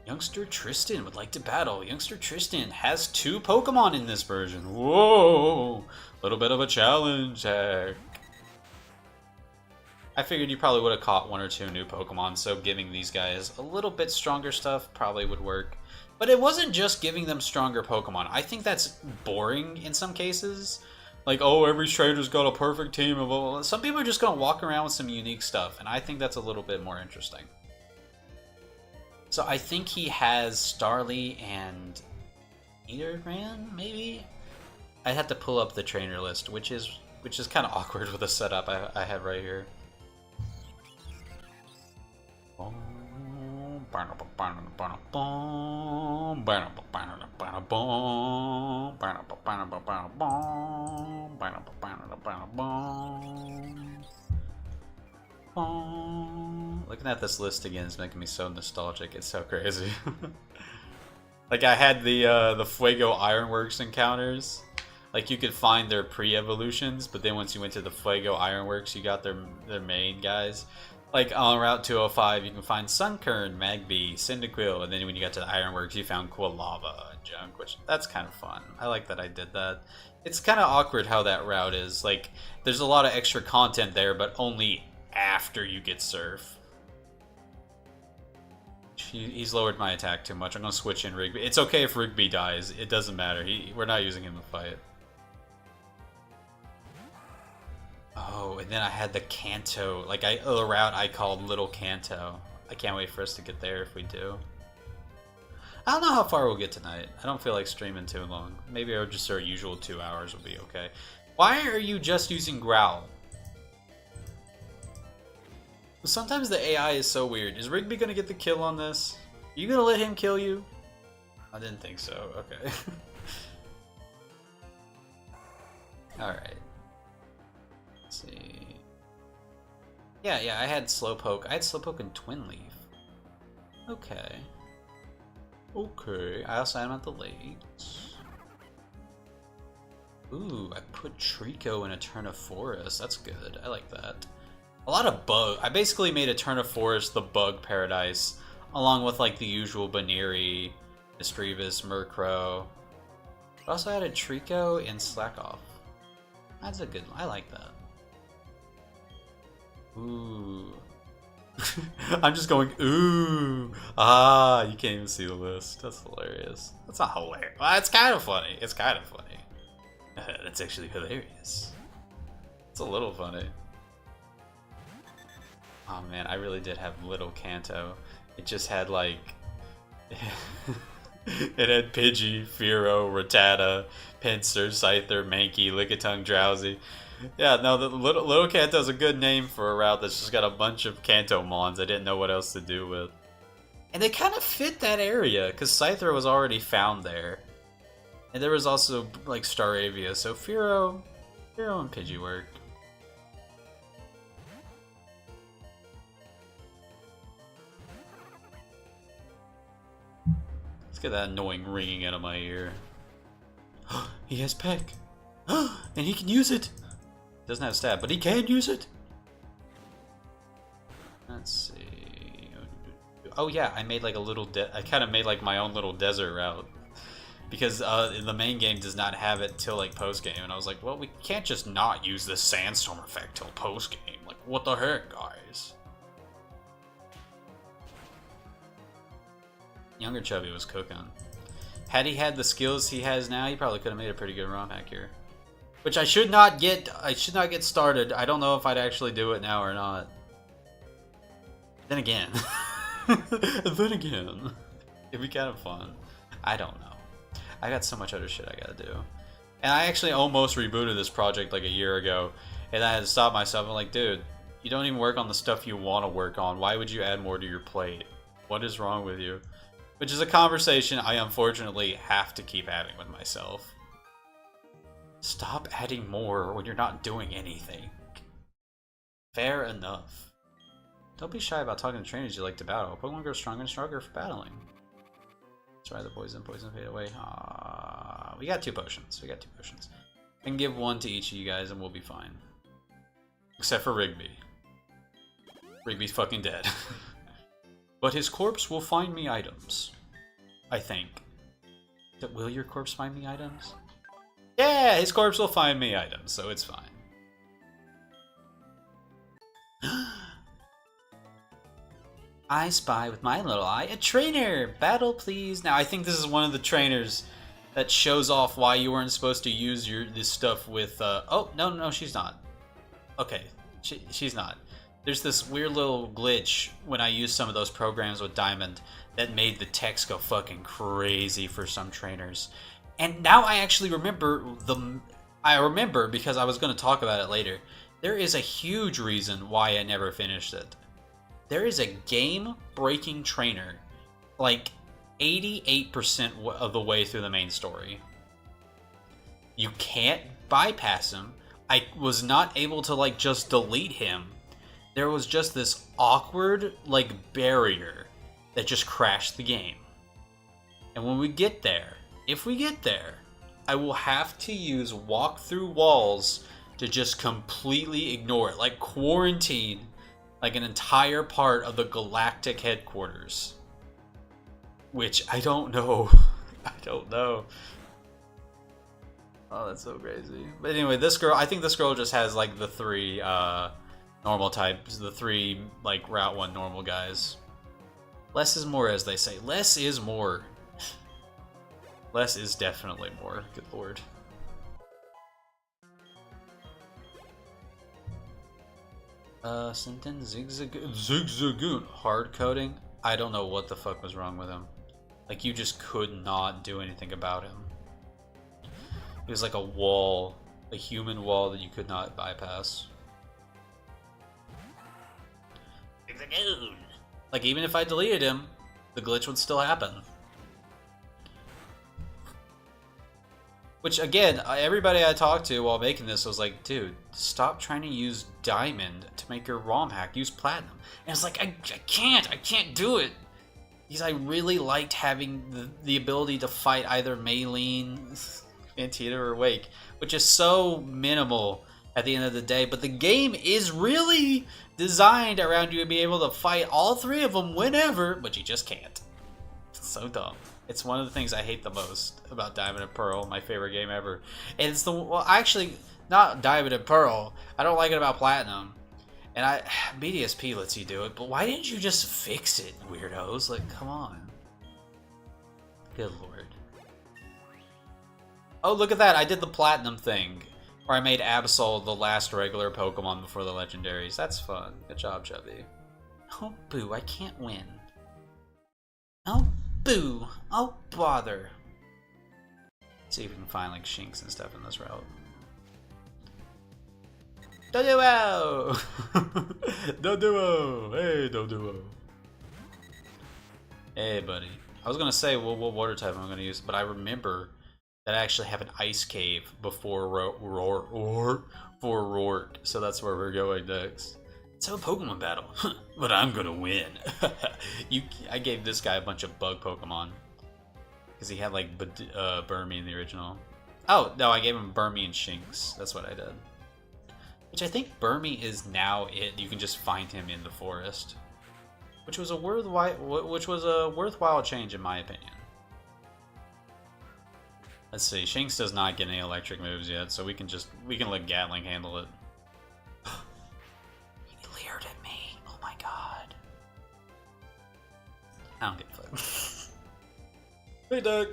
Youngster Tristan would like to battle. Youngster Tristan has 2 Pokemon in this version. Whoa! Little bit of a challenge heck. I figured you probably would have caught 1 or 2 new Pokemon, so giving these guys a little bit stronger stuff probably would work. But it wasn't just giving them stronger Pokemon. I think that's boring in some cases. Like, oh, every trader's got a perfect team. Of some people are just going to walk around with some unique stuff, and I think that's a little bit more interesting. So I think he has Starly and Nidoran, maybe? I'd have to pull up the trainer list, which is kind of awkward with the setup I have right here. Looking at this list again is making me so nostalgic. It's so crazy. Like I had the Fuego Ironworks encounters. Like you could find their pre-evolutions, but then once you went to the Fuego Ironworks, you got their main guys. Like on Route 205, you can find Sunkern, Magby, Cyndaquil, and then when you got to the Ironworks, you found Quilava and Junk, which that's kind of fun. I like that I did that. It's kind of awkward how that route is. Like, there's a lot of extra content there, but only after you get Surf. He's lowered my attack too much. I'm going to switch in Rigby. It's okay if Rigby dies. It doesn't matter. We're not using him to fight. Oh, and then I had the Kanto. Like, the route I called Little Kanto. I can't wait for us to get there if we do. I don't know how far we'll get tonight. I don't feel like streaming too long. Maybe just our usual 2 hours will be okay. Why are you just using Growl? Sometimes the AI is so weird. Is Rigby gonna get the kill on this? Are you gonna let him kill you? I didn't think so. Okay. Alright. Let's see. Yeah, I had Slowpoke. I had Slowpoke and Twinleaf. Okay. Okay. I also had him at the lakes. Ooh, I put Trico in Eterna Forest. That's good. I like that. A lot of bug. I basically made Eterna Forest the bug paradise, along with like the usual Baneri, Misdreavus, Murkrow. But also added Trico and Slackoff. That's a good one. I like that. Ooh. I'm just going, ooh. Ah, you can't even see the list. That's hilarious. That's not hilarious. Well, it's kind of funny. It's kind of funny. That's actually hilarious. It's a little funny. Oh man, I really did have Little Kanto. It just had like... it had Pidgey, Fearow, Rattata, Pinsir, Scyther, Mankey, Lickitung, Drowsy. Yeah, no, the Little Kanto's a good name for a route that's just got a bunch of Kantomons I didn't know what else to do with. And they kind of fit that area, because Scyther was already found there. And there was also, like, Staravia, so Fearow and Pidgey worked. Let's get that annoying ringing out of my ear. He has Peck! And he can use it! Doesn't have stab, but he can use it! Let's see... Oh yeah, I made like a little... I kind of made like my own little desert route. Because the main game does not have it till like post-game. And I was like, well, we can't just not use the Sandstorm effect till post-game. Like, what the heck, guys? Younger Chubby was cooking. Had he had the skills he has now, he probably could have made a pretty good ROM hack here. Which I should not get started. I don't know if I'd actually do it now or not. Then again. Then again. It'd be kind of fun. I don't know. I got so much other shit I gotta do. And I actually almost rebooted this project like a year ago. And I had to stop myself. I'm like, dude, you don't even work on the stuff you want to work on. Why would you add more to your plate? What is wrong with you? Which is a conversation I unfortunately have to keep having with myself. Stop adding more when you're not doing anything. Fair enough. Don't be shy about talking to trainers you like to battle. Pokemon grow stronger and stronger for battling. Try the poison fade away. We got 2 potions. I can give 1 to each of you guys and we'll be fine. Except for Rigby. Rigby's fucking dead. But his corpse will find me items. I think. Will your corpse find me items? Yeah, his corpse will find me items, so it's fine. I spy with my little eye a trainer! Battle, please! Now, I think this is one of the trainers that shows off why you weren't supposed to use this stuff with, oh, no, she's not. Okay, she's not. There's this weird little glitch when I use some of those programs with Diamond that made the text go fucking crazy for some trainers. And now I actually remember because I was going to talk about it later. There is a huge reason why I never finished it. There is a game-breaking trainer, like 88% of the way through the main story. You can't bypass him. I was not able to, like, just delete him. There was just this awkward, like, barrier that just crashed the game. And when we get there, if we get there, I will have to use walk through walls to just completely ignore it. Like, quarantine, like, an entire part of the galactic headquarters. Which, I don't know. I don't know. Oh, that's so crazy. But anyway, I think this girl just has, like, the 3 normal types. The 3, like, Route 1 normal guys. Less is more, as they say. Less is more. Less is definitely more. Good lord. Sinton Zigzagoon. Hard coding? I don't know what the fuck was wrong with him. Like, you just could not do anything about him. He was like a wall. A human wall that you could not bypass. Zigzagoon! Like, even if I deleted him, the glitch would still happen. Which, again, everybody I talked to while making this was like, dude, stop trying to use Diamond to make your ROM hack. Use Platinum. And it's like, I can't do it. Because I really liked having the ability to fight either Maylene, Antietam, or Wake. Which is so minimal at the end of the day. But the game is really designed around you to be able to fight all 3 of them whenever, but you just can't. It's so dumb. It's one of the things I hate the most about Diamond and Pearl, my favorite game ever. And it's actually, not Diamond and Pearl. I don't like it about Platinum. And BDSP lets you do it, but why didn't you just fix it, weirdos? Like, come on. Good lord. Oh, look at that. I did the Platinum thing, where I made Absol the last regular Pokemon before the legendaries. That's fun. Good job, Chubby. Oh, boo. I can't win. Oh, boo. Oh, bother. Let's see if we can find, like, Shinx and stuff in this route. Doduo! Doduo! Hey, Doduo. Hey, buddy. I was gonna say what water type I'm gonna use, but I remember that I actually have an ice cave before Rourke, so that's where we're going next. Let's have a Pokemon battle. But I'm gonna win. I gave this guy a bunch of bug Pokemon. Because he had, like, Burmy in the original. Oh, no, I gave him Burmy and Shinx. That's what I did. Which I think Burmy is now it. You can just find him in the forest. Which was a worthwhile change in my opinion. Let's see, Shinx does not get any electric moves yet, so we can let Gatling handle it. He leered at me. Oh my god. I don't give a fuck. Hey, Doug.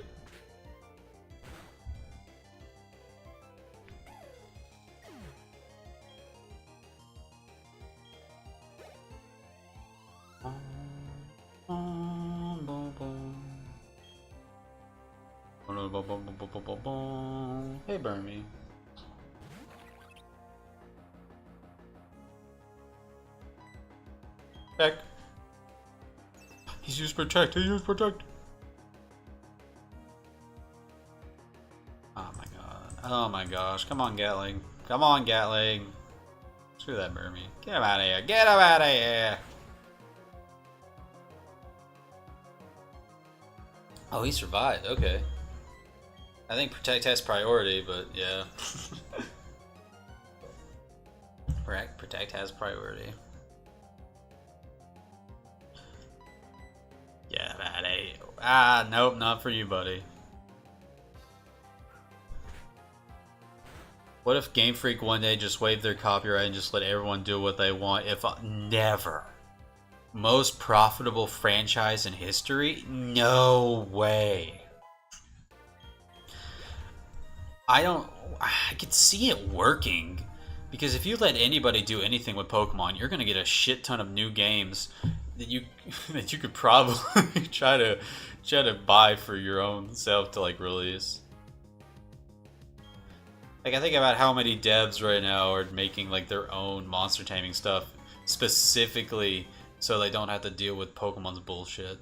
Hey, Burmy. Heck. He's used Protect. He used Protect. Oh my god. Oh my gosh. Come on, Gatling. Come on, Gatling. Screw that Burmy. Get him out of here. Get him out of here. Oh, he survived. Okay. I think Protect has priority, but yeah. Protect has priority. Yeah, man. Ah, nope, not for you, buddy. What if Game Freak one day just waived their copyright and just let everyone do what they want? If never. Most profitable franchise in history? No way. I could see it working. Because if you let anybody do anything with Pokemon, you're gonna get a shit ton of new games that you could probably try to buy for your own self to like release. Like, I think about how many devs right now are making like their own monster taming stuff specifically so they don't have to deal with Pokemon's bullshit.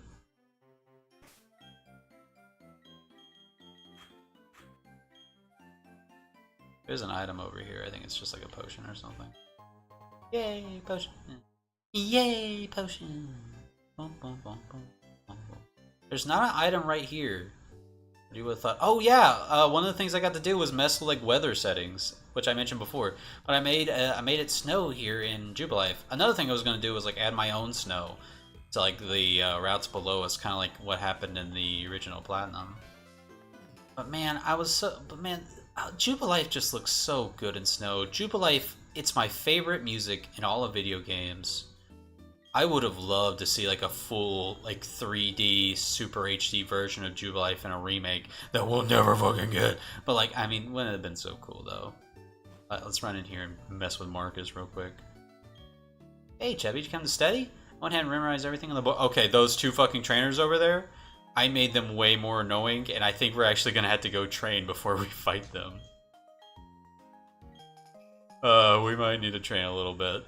There's an item over here. I think it's just like a potion or something. Yay, potion. Yay, potion. There's not an item right here. What you would have thought? Oh yeah, one of the things I got to do was mess with like weather settings, which I mentioned before. But I made it snow here in Jubilife. Another thing I was gonna do was like add my own snow to like the routes below us, kind of like what happened in the original Platinum. But man, Jubilife just looks so good in snow. Jubilife, it's my favorite music in all of video games. I would have loved to see like a full like 3D Super HD version of Jubilife in a remake that we'll never fucking get. But like, I mean, wouldn't it have been so cool though? Let's run in here and mess with Marcus real quick. Hey Chubby, did you come to study? I went ahead and memorize everything on the book. Okay, those two fucking trainers over there, I made them way more annoying, and I think we're actually gonna have to go train before we fight them. We might need to train a little bit.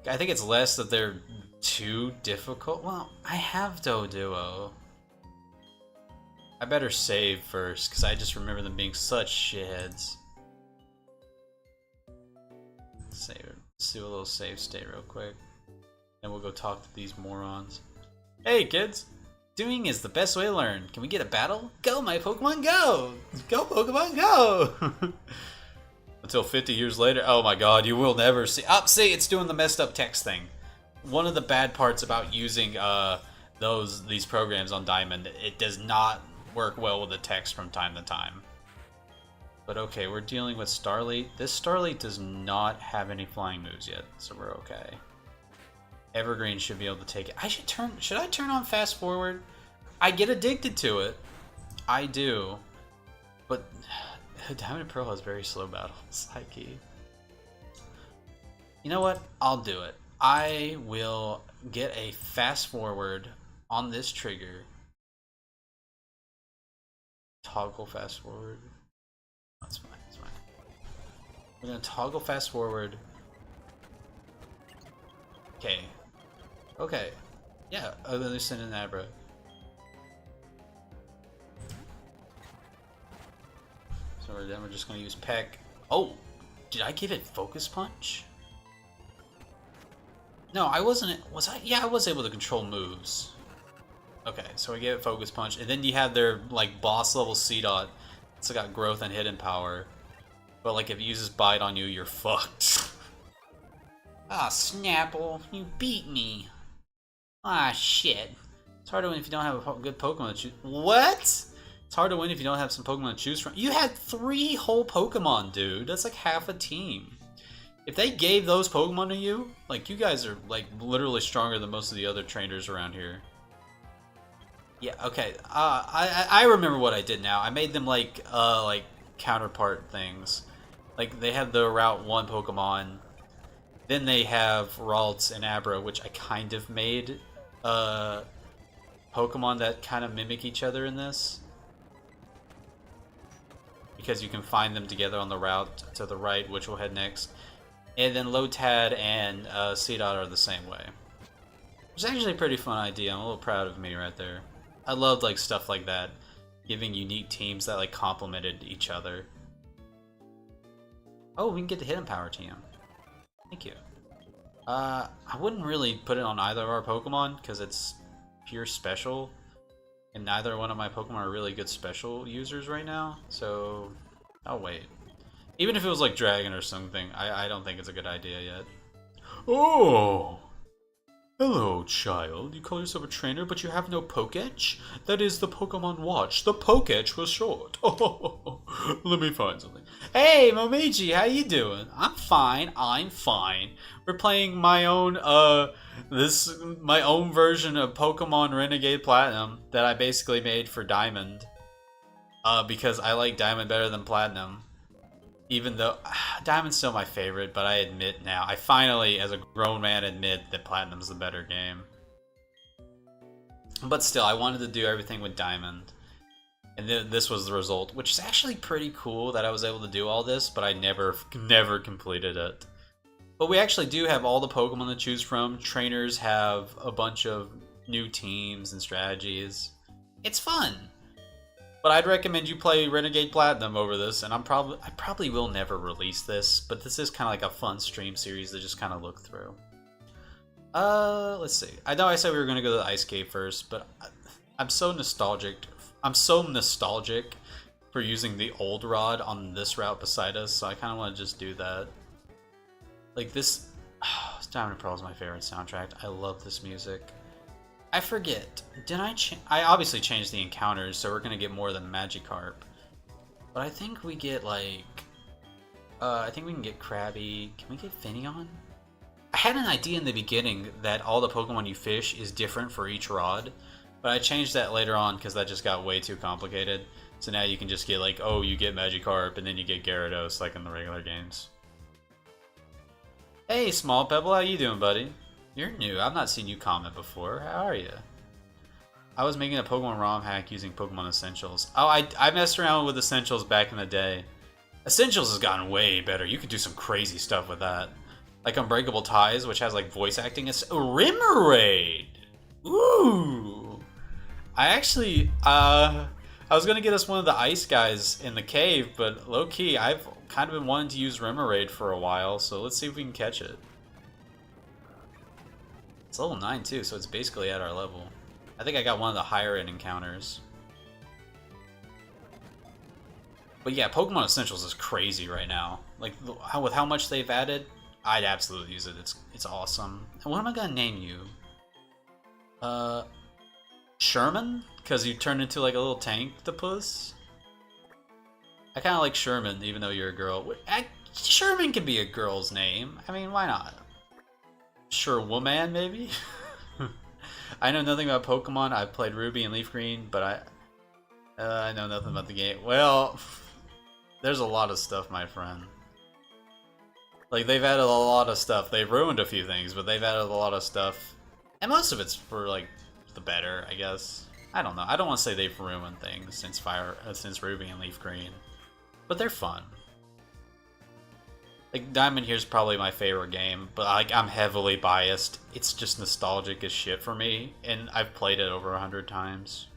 I think it's less that they're too difficult. Well, I have Doduo. I better save first, because I just remember them being such shitheads. Save. Let's do a little save state real quick. Then we'll go talk to these morons. Hey kids! Doing is the best way to learn. Can we get a battle? Go, my Pokemon, go! Go, Pokemon, go! Until 50 years later, oh my god, you will never see. See, it's doing the messed up text thing. One of the bad parts about using these programs on Diamond, it does not work well with the text from time to time. But okay, we're dealing with Starly. This Starly does not have any flying moves yet, so we're okay. Evergreen should be able to take it. Should I turn on fast forward? I get addicted to it. I do. But Diamond and Pearl has very slow battles, high key. You know what? I'll do it. I will get a fast forward on this trigger. Toggle fast forward. That's fine, that's fine. We're gonna toggle fast forward. Okay. Okay. Yeah, other than Sin and Abra. So then we're just gonna use Peck. Oh! Did I give it Focus Punch? No, I wasn't. Was I? Yeah, I was able to control moves. Okay, so I gave it Focus Punch, and then you have their like boss level C-Dot. It's got growth and hidden power. But like if it uses Bite on you, you're fucked. Ah, Snapple, you beat me. Ah, shit. It's hard to win if you don't have a good Pokemon to choose. What? It's hard to win if you don't have some Pokemon to choose from. You had 3 whole Pokemon, dude. That's like half a team. If they gave those Pokemon to you, like you guys are like literally stronger than most of the other trainers around here. Yeah, okay. I remember what I did now. I made them like counterpart things. Like they have the Route 1 Pokemon. Then they have Ralts and Abra, which I kind of made Pokemon that kind of mimic each other in this. Because you can find them together on the route to the right, which we'll head next. And then Lotad and C-Dot are the same way. It's actually a pretty fun idea. I'm a little proud of me right there. I loved like stuff like that. Giving unique teams that like complemented each other. Oh, we can get the Hidden Power team. Thank you. I wouldn't really put it on either of our Pokemon because it's pure special. And neither one of my Pokemon are really good special users right now. So, I'll wait. Even if it was like Dragon or something, I don't think it's a good idea yet. Oh! Hello, child. You call yourself a trainer, but you have no Pokétch? That is the Pokemon Watch. The Pokétch was short. Oh, let me find something. Hey, Momiji, how you doing? I'm fine. We're playing my own, my own version of Pokemon Renegade Platinum that I basically made for Diamond. Because I like Diamond better than Platinum. Even though Diamond's still my favorite, but I admit now, I finally, as a grown man, admit that Platinum's the better game. But still, I wanted to do everything with Diamond. And this was the result, which is actually pretty cool that I was able to do all this, but I never completed it. But we actually do have all the Pokemon to choose from. Trainers have a bunch of new teams and strategies. It's fun! But I'd recommend you play Renegade Platinum over this, and I probably will never release this, but this is kind of like a fun stream series to just kind of look through. Let's see. I know I said we were going to go to the Ice Cave first, but I'm so nostalgic. I'm so nostalgic for using the old rod on this route beside us, so I kind of want to just do that. Like this... Diamond and Pearl is my favorite soundtrack. I love this music. I forget. I obviously changed the encounters, so we're gonna get more than Magikarp. But I think we get like... I think we can get Krabby. Can we get Finneon? I had an idea in the beginning that all the Pokemon you fish is different for each rod. But I changed that later on because that just got way too complicated. So now you can just get like, oh, you get Magikarp and then you get Gyarados like in the regular games. Hey, Small Pebble, how you doing, buddy? You're new. I've not seen you comment before. How are you? I was making a Pokemon ROM hack using Pokemon Essentials. Oh, I messed around with Essentials back in the day. Essentials has gotten way better. You could do some crazy stuff with that. Like Unbreakable Ties, which has like voice acting. It's Remoraid! Ooh! I actually, I was gonna get us one of the ice guys in the cave, but low-key, I've kind of been wanting to use Remoraid for a while, so let's see if we can catch it. It's level 9 too, so it's basically at our level. I think I got one of the higher end encounters. But yeah, Pokemon Essentials is crazy right now. Like, with how much they've added, I'd absolutely use it. It's awesome. And what am I gonna name you? Sherman? Because you turned into like a little tank-to-puss? I kind of like Sherman, even though you're a girl. Sherman can be a girl's name. I mean, why not? Sure, woman, maybe? I know nothing about Pokemon. I've played Ruby and Leaf Green, but I know nothing about the game. Well, there's a lot of stuff, my friend. Like, they've added a lot of stuff. They've ruined a few things, but they've added a lot of stuff. And most of it's for, like, the better, I guess. I don't know. I don't want to say they've ruined things since Ruby and Leaf Green. But they're fun. Like, Diamond here's probably my favorite game, but like, I'm heavily biased. It's just nostalgic as shit for me, and I've played it over 100 times.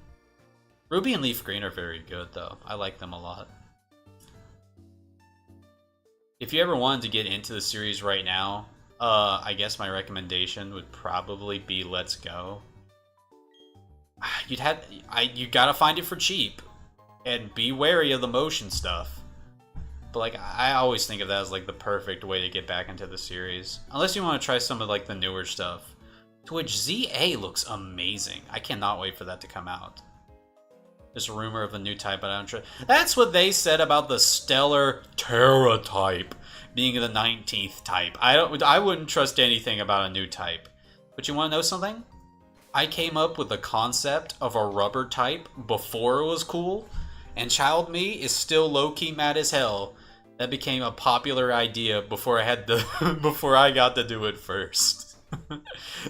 Ruby and Leaf Green are very good, though. I like them a lot. If you ever wanted to get into the series right now, I guess my recommendation would probably be Let's Go. You gotta find it for cheap, and be wary of the motion stuff. But like, I always think of that as like the perfect way to get back into the series. Unless you want to try some of like the newer stuff. To which ZA looks amazing. I cannot wait for that to come out. There's a rumor of a new type, but I don't trust. That's what they said about the Stellar Terra type being the 19th type. I wouldn't trust anything about a new type. But you want to know something? I came up with the concept of a rubber type before it was cool, and Child Me is still low-key mad as hell. That became a popular idea before I got to do it first.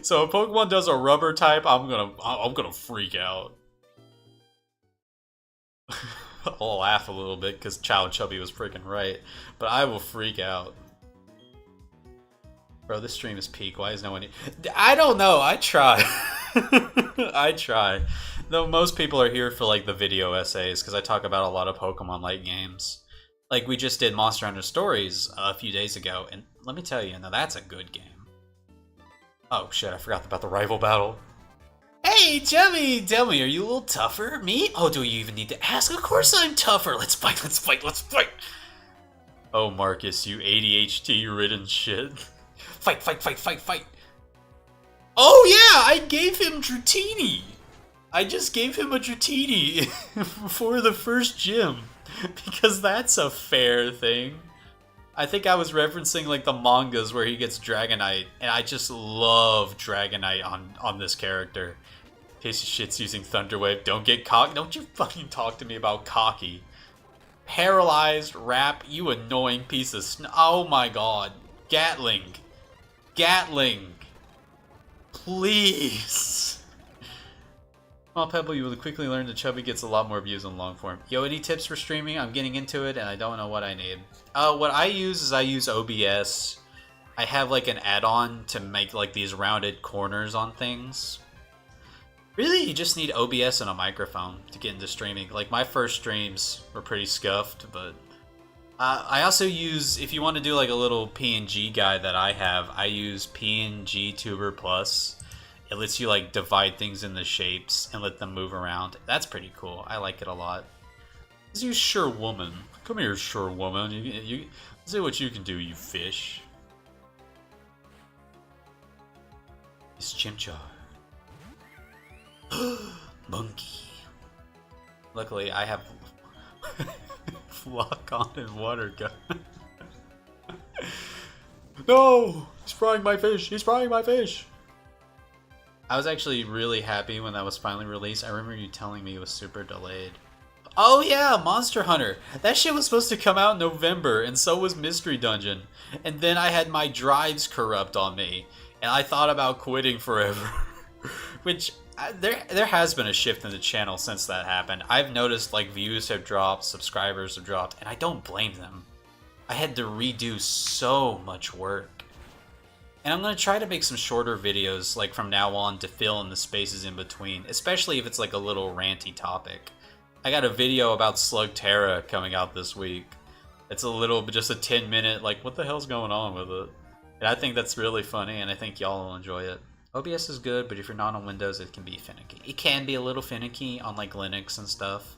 So if Pokemon does a rubber type, I'm gonna freak out. I'll laugh a little bit because Child Chubby was freaking right, but I will freak out. Bro, this stream is peak. Why is no one? I don't know. I try. I try. Though most people are here for like the video essays because I talk about a lot of Pokemon like games. Like we just did Monster Hunter Stories a few days ago, and let me tell you, now that's a good game. Oh shit, I forgot about the rival battle. Hey, Chubby, tell me, are you a little tougher? Me? Oh, do you even need to ask? Of course I'm tougher. Let's fight, let's fight, let's fight. Oh, Marcus, you ADHD-ridden shit. Fight, fight, fight, fight, fight. Oh yeah, I gave him Dratini. I just gave him a Dratini for the first gym because that's a fair thing. I think I was referencing like the mangas where he gets Dragonite, and I just love Dragonite on this character. Piece of shit's using Thunder Wave. Don't get cocky. Don't you fucking talk to me about cocky. Paralyzed Rap, you annoying piece of oh my god. Gatling. Gatling. Please. Well, Pebble, you will quickly learn that Chubby gets a lot more views on long form. Yo, any tips for streaming? I'm getting into it and I don't know what I need. What I use is I use OBS. I have like an add-on to make like these rounded corners on things. Really, you just need OBS and a microphone to get into streaming. Like, my first streams were pretty scuffed, but... I also use, if you want to do like a little PNG guide that I have, I use PNG Tuber Plus. It lets you like divide things into shapes and let them move around. That's pretty cool. I like it a lot. Let's use Sure Woman. Come here, Sure Woman. You see what you can do, you fish. It's Chimchar. Monkey. Luckily, I have Flock on and water gun. No! He's frying my fish! He's frying my fish! I was actually really happy when that was finally released. I remember you telling me it was super delayed. Oh yeah, Monster Hunter! That shit was supposed to come out in November, and so was Mystery Dungeon. And then I had my drives corrupt on me, and I thought about quitting forever. Which... There has been a shift in the channel since that happened. I've noticed like views have dropped, subscribers have dropped, and I don't blame them. I had to redo so much work. And I'm going to try to make some shorter videos like from now on to fill in the spaces in between, especially if it's like a little ranty topic. I got a video about Slugterra coming out this week. It's a little, just a 10-minute like what the hell's going on with it. And I think that's really funny and I think y'all will enjoy it. OBS is good, but if you're not on Windows, it can be finicky. It can be a little finicky on like Linux and stuff.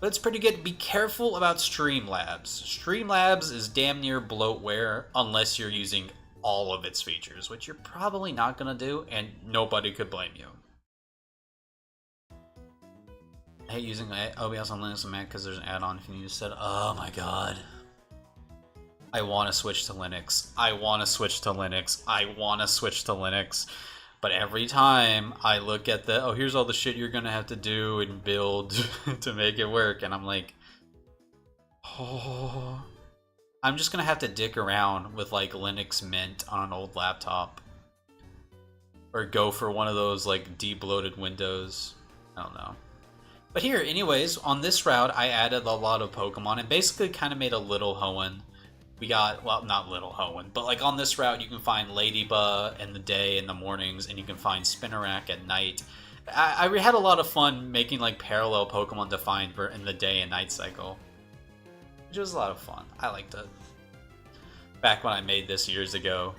But it's pretty good. Be careful about Streamlabs. Streamlabs is damn near bloatware unless you're using all of its features, which you're probably not going to do, and nobody could blame you. I hate using OBS on Linux and Mac because there's an add-on if you need to set. Oh my god. I want to switch to Linux. I want to switch to Linux. I want to switch to Linux. But every time I look at the, oh, here's all the shit you're going to have to do and build to make it work. And I'm like, oh, I'm just going to have to dick around with like Linux Mint on an old laptop. Or go for one of those like de-bloated Windows. I don't know. But here, anyways, on this route, I added a lot of Pokemon and basically kind of made a little Hoenn. We got, well, not Little Hoenn, but like on this route you can find Ladybug in the day, in the mornings, and you can find Spinarak at night. I had a lot of fun making like parallel Pokemon to find in the day and night cycle. Which was a lot of fun. I liked it. Back when I made this years ago.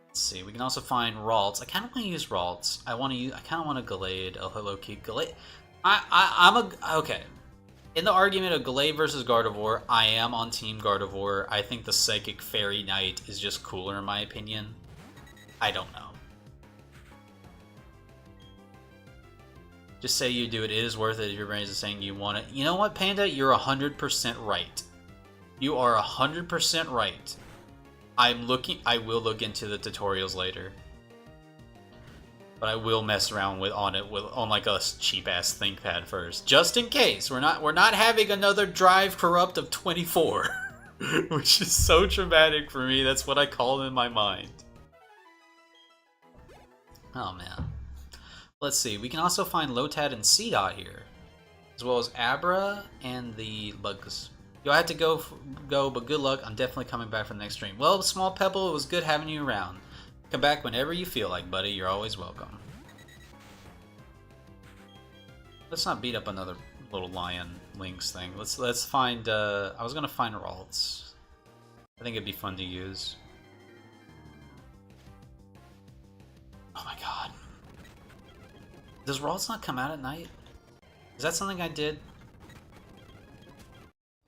Let's see, we can also find Ralts. I kind of want to use Ralts. I kind of want a Gallade, a low-key Gallade. Okay. In the argument of Gallade versus Gardevoir, I am on Team Gardevoir. I think the Psychic Fairy Knight is just cooler in my opinion. I don't know. Just say you do it. It is worth it if your brain is saying you want it. You know what, Panda? You're 100% right. You are 100% right. I will look into the tutorials later. But I will mess around on like a cheap ass ThinkPad first, just in case. We're not having another Drive Corrupt of 24, which is so traumatic for me. That's what I call it in my mind. Oh man. Let's see. We can also find Lotad and Seedot here, as well as Abra and the bugs. You'll have to go, but good luck. I'm definitely coming back for the next stream. Well, Small Pebble, it was good having you around. Come back whenever you feel like, buddy. You're always welcome. Let's not beat up another little lion lynx thing. Let's find. I was gonna find Ralts. I think it'd be fun to use. Oh my god. Does Ralts not come out at night? Is that something I did?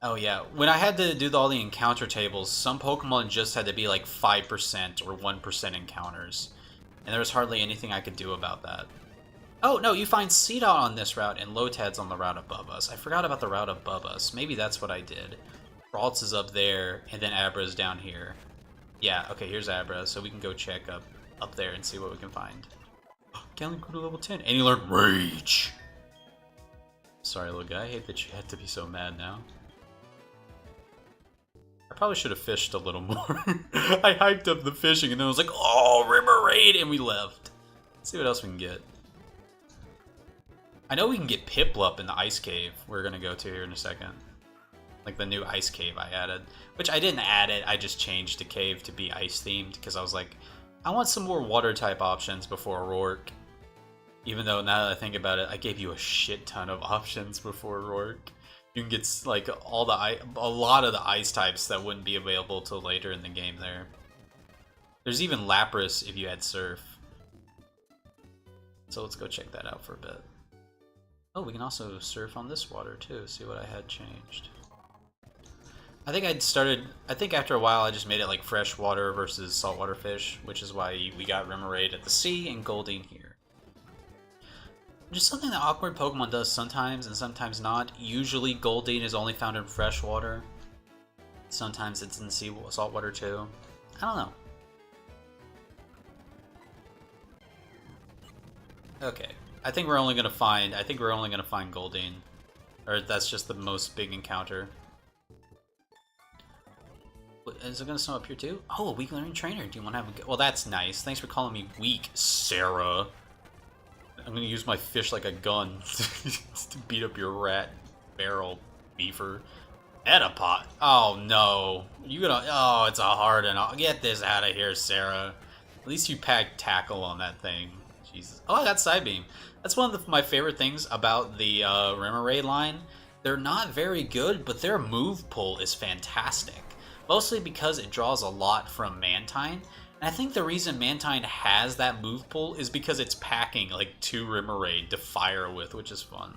Oh yeah, when I had to do all the encounter tables, some Pokemon just had to be like 5% or 1% encounters. And there was hardly anything I could do about that. Oh, no, you find Seedot on this route and Lotad's on the route above us. I forgot about the route above us. Maybe that's what I did. Ralts is up there, and then Abra's down here. Yeah, okay, here's Abra, so we can go check up there and see what we can find. Gallon grew to level 10, and he learned Rage! Sorry, little guy, I hate that you had to be so mad now. I probably should have fished a little more. I hyped up the fishing, and then I was like, oh, Remoraid, and we left. Let's see what else we can get. I know we can get Piplup in the ice cave we're gonna go to here in a second. Like the new ice cave I added. Which I didn't add it, I just changed the cave to be ice themed because I was like, I want some more water type options before Rourke. Even though now that I think about it, I gave you a shit ton of options before Rourke. You can get like a lot of the ice types that wouldn't be available till later in the game there. There's even Lapras if you had Surf. So let's go check that out for a bit. Oh, we can also surf on this water too, see what I had changed. I think after a while I just made it like freshwater versus saltwater fish, which is why we got Remoraid at the sea and Goldeen here. Just something that awkward Pokemon does sometimes and sometimes not. Usually Goldeen is only found in freshwater. Sometimes it's in saltwater too. I don't know. Okay. I think we're only gonna find Goldeen. Or that's just the most big encounter. Is it gonna snow up here too? Oh, a weak learning trainer. Do you wanna have a well, that's nice. Thanks for calling me weak, Sarah. I'm gonna use my fish like a gun to beat up your rat barrel beefer. Metapod. Oh no. Oh, it's a harden. Get this out of here, Sarah. At least you packed tackle on that thing. Jesus. Oh, I got Psybeam. That's one of my favorite things about the Remoraid line. They're not very good, but their move pull is fantastic. Mostly because it draws a lot from Mantine. And I think the reason Mantine has that move pull is because it's packing like 2 Remoraid to fire with, which is fun.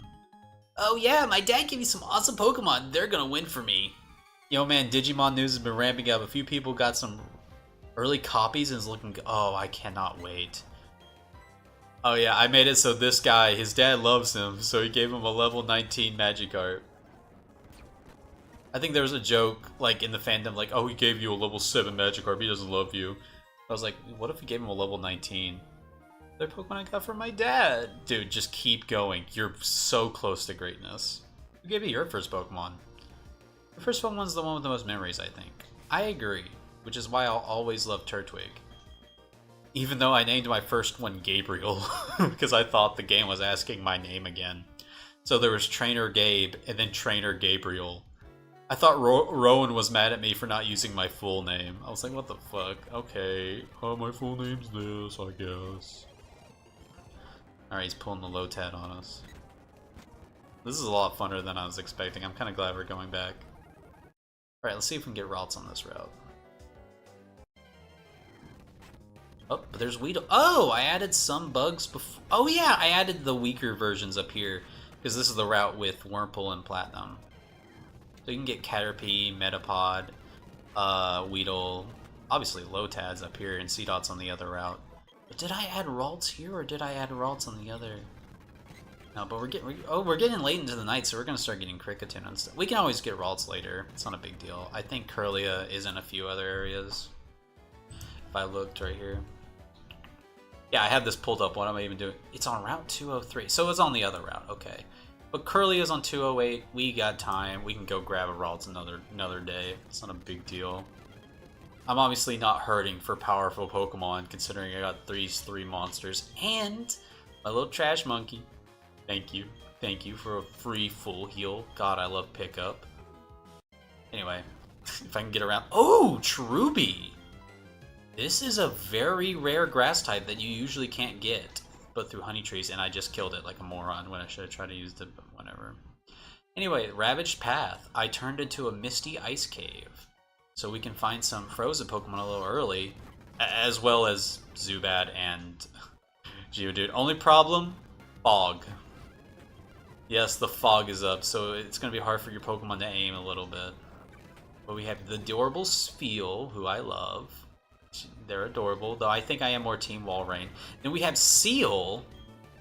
Oh yeah, my dad gave me some awesome Pokemon. They're gonna win for me. Yo man, Digimon news has been ramping up. A few people got some early copies and is looking... Oh, I cannot wait. Oh yeah, I made it so this guy, his dad loves him, so he gave him a level 19 Magikarp. I think there was a joke, like, in the fandom, like, oh, he gave you a level 7 Magikarp, he doesn't love you. I was like, what if we gave him a level 19? They're Pokemon I got from my dad. Dude, just keep going. You're so close to greatness. Who gave you your first Pokemon? Your first Pokemon's the one with the most memories, I think. I agree, which is why I'll always love Turtwig. Even though I named my first one Gabriel, because I thought the game was asking my name again. So there was Trainer Gabe, and then Trainer Gabriel. I thought Rowan was mad at me for not using my full name. I was like, what the fuck? Okay, my full name's this, I guess. Alright, he's pulling the Lotad on us. This is a lot funner than I was expecting. I'm kind of glad we're going back. Alright, let's see if we can get routes on this route. Oh, but there's Weedle. Oh, I added some bugs before. Oh yeah, I added the weaker versions up here. Because this is the route with Wurmple and Platinum. So you can get Caterpie, Metapod, Weedle. Obviously Lotad's up here and Seedot's on the other route. But did I add Ralts here or did I add Ralts on the other? No, but we're getting late into the night, so we're gonna start getting Kricketon and stuff. We can always get Ralts later. It's not a big deal. I think Curlia is in a few other areas. If I looked right here. Yeah, I have this pulled up. What am I even doing? It's on Route 203. So it's on the other route. Okay. But Curlia's on 208. We got time. We can go grab a Ralts another day. It's not a big deal. I'm obviously not hurting for powerful Pokemon, considering I got these 3 monsters. And my little trash monkey. Thank you. Thank you for a free full heal. God, I love pickup. Anyway, if I can get around... Oh, Truby! This is a very rare grass type that you usually can't get, but through honey trees, and I just killed it like a moron when I should have tried to use it, but whatever. Anyway, Ravaged Path. I turned into a misty ice cave, so we can find some frozen Pokemon a little early, as well as Zubat and Geodude. Only problem? Fog. Yes, the fog is up, so it's going to be hard for your Pokemon to aim a little bit. But we have the adorable Spheal, who I love. They're adorable, though I think I am more Team Walrein. Then we have Seal,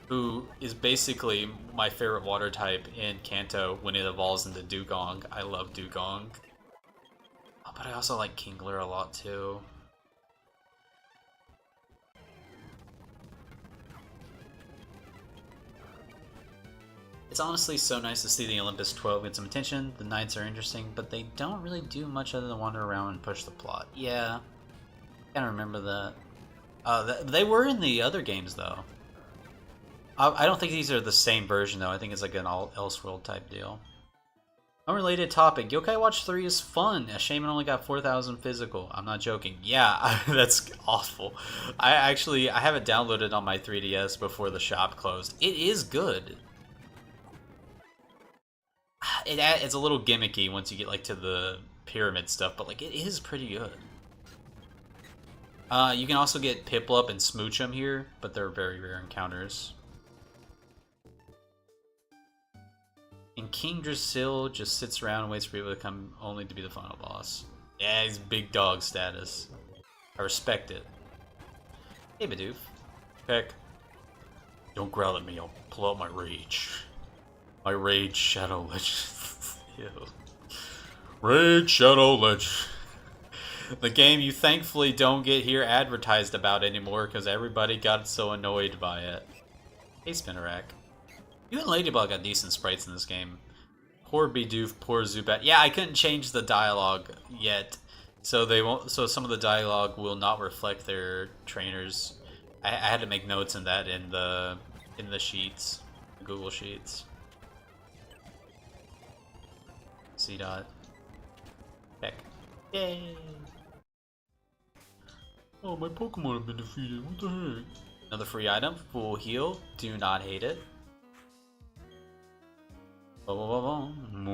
who is basically my favorite water type in Kanto when it evolves into Dugong. I love Dugong. Oh, but I also like Kingler a lot, too. It's honestly so nice to see the Olympus 12 get some attention. The Knights are interesting, but they don't really do much other than wander around and push the plot. Yeah, I kind of remember that. They were in the other games, though. I don't think these are the same version, though. I think it's like an Elseworld type deal. Unrelated topic. Yokai Watch 3 is fun. A shame it only got 4,000 physical. I'm not joking. Yeah, that's awful. I have it downloaded on my 3DS before the shop closed. It is good. It's a little gimmicky once you get like to the pyramid stuff, but like it is pretty good. You can also get Piplup and Smoochum here, but they're very rare encounters. And King Drasil just sits around and waits for people to come only to be the final boss. Yeah, he's big dog status. I respect it. Hey, Bidoof. Heck. Don't growl at me, I'll pull out my rage. My Rage Shadow Legend. Ew. Rage Shadow Legend. The game you thankfully don't get here advertised about anymore because everybody got so annoyed by it. Hey, Spinnerack. You and Ladybug got decent sprites in this game. Poor Bidoof, poor Zubat. Yeah, I couldn't change the dialogue yet, so they won't. So some of the dialogue will not reflect their trainers. I had to make notes in that in the sheets, the Google Sheets. C dot. Heck. Yay! Oh, my Pokemon have been defeated. What the heck? Another free item. Full heal. Do not hate it. I found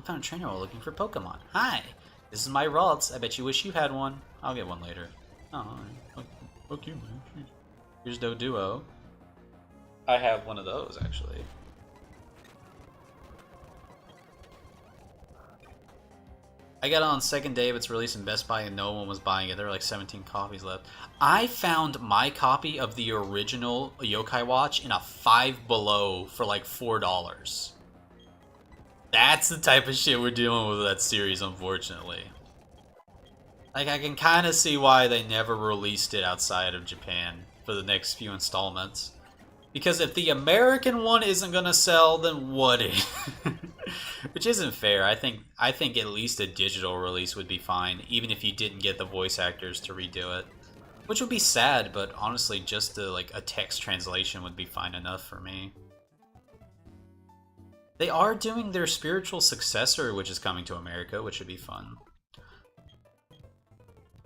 a trainer while looking for Pokemon. Hi! This is my Ralts. I bet you wish you had one. I'll get one later. Oh, fuck you, man. Jeez. Here's Doduo. I have one of those, actually. I got it on second day of its release in Best Buy and no one was buying it. There were like 17 copies left. I found my copy of the original Yokai Watch in a Five Below for like $4. That's the type of shit we're dealing with that series, unfortunately. Like, I can kind of see why they never released it outside of Japan for the next few installments. Because if the American one isn't gonna sell, then what is? Which isn't fair. I think at least a digital release would be fine, even if you didn't get the voice actors to redo it. Which would be sad, but honestly, just like a text translation would be fine enough for me. They are doing their spiritual successor, which is coming to America, which would be fun.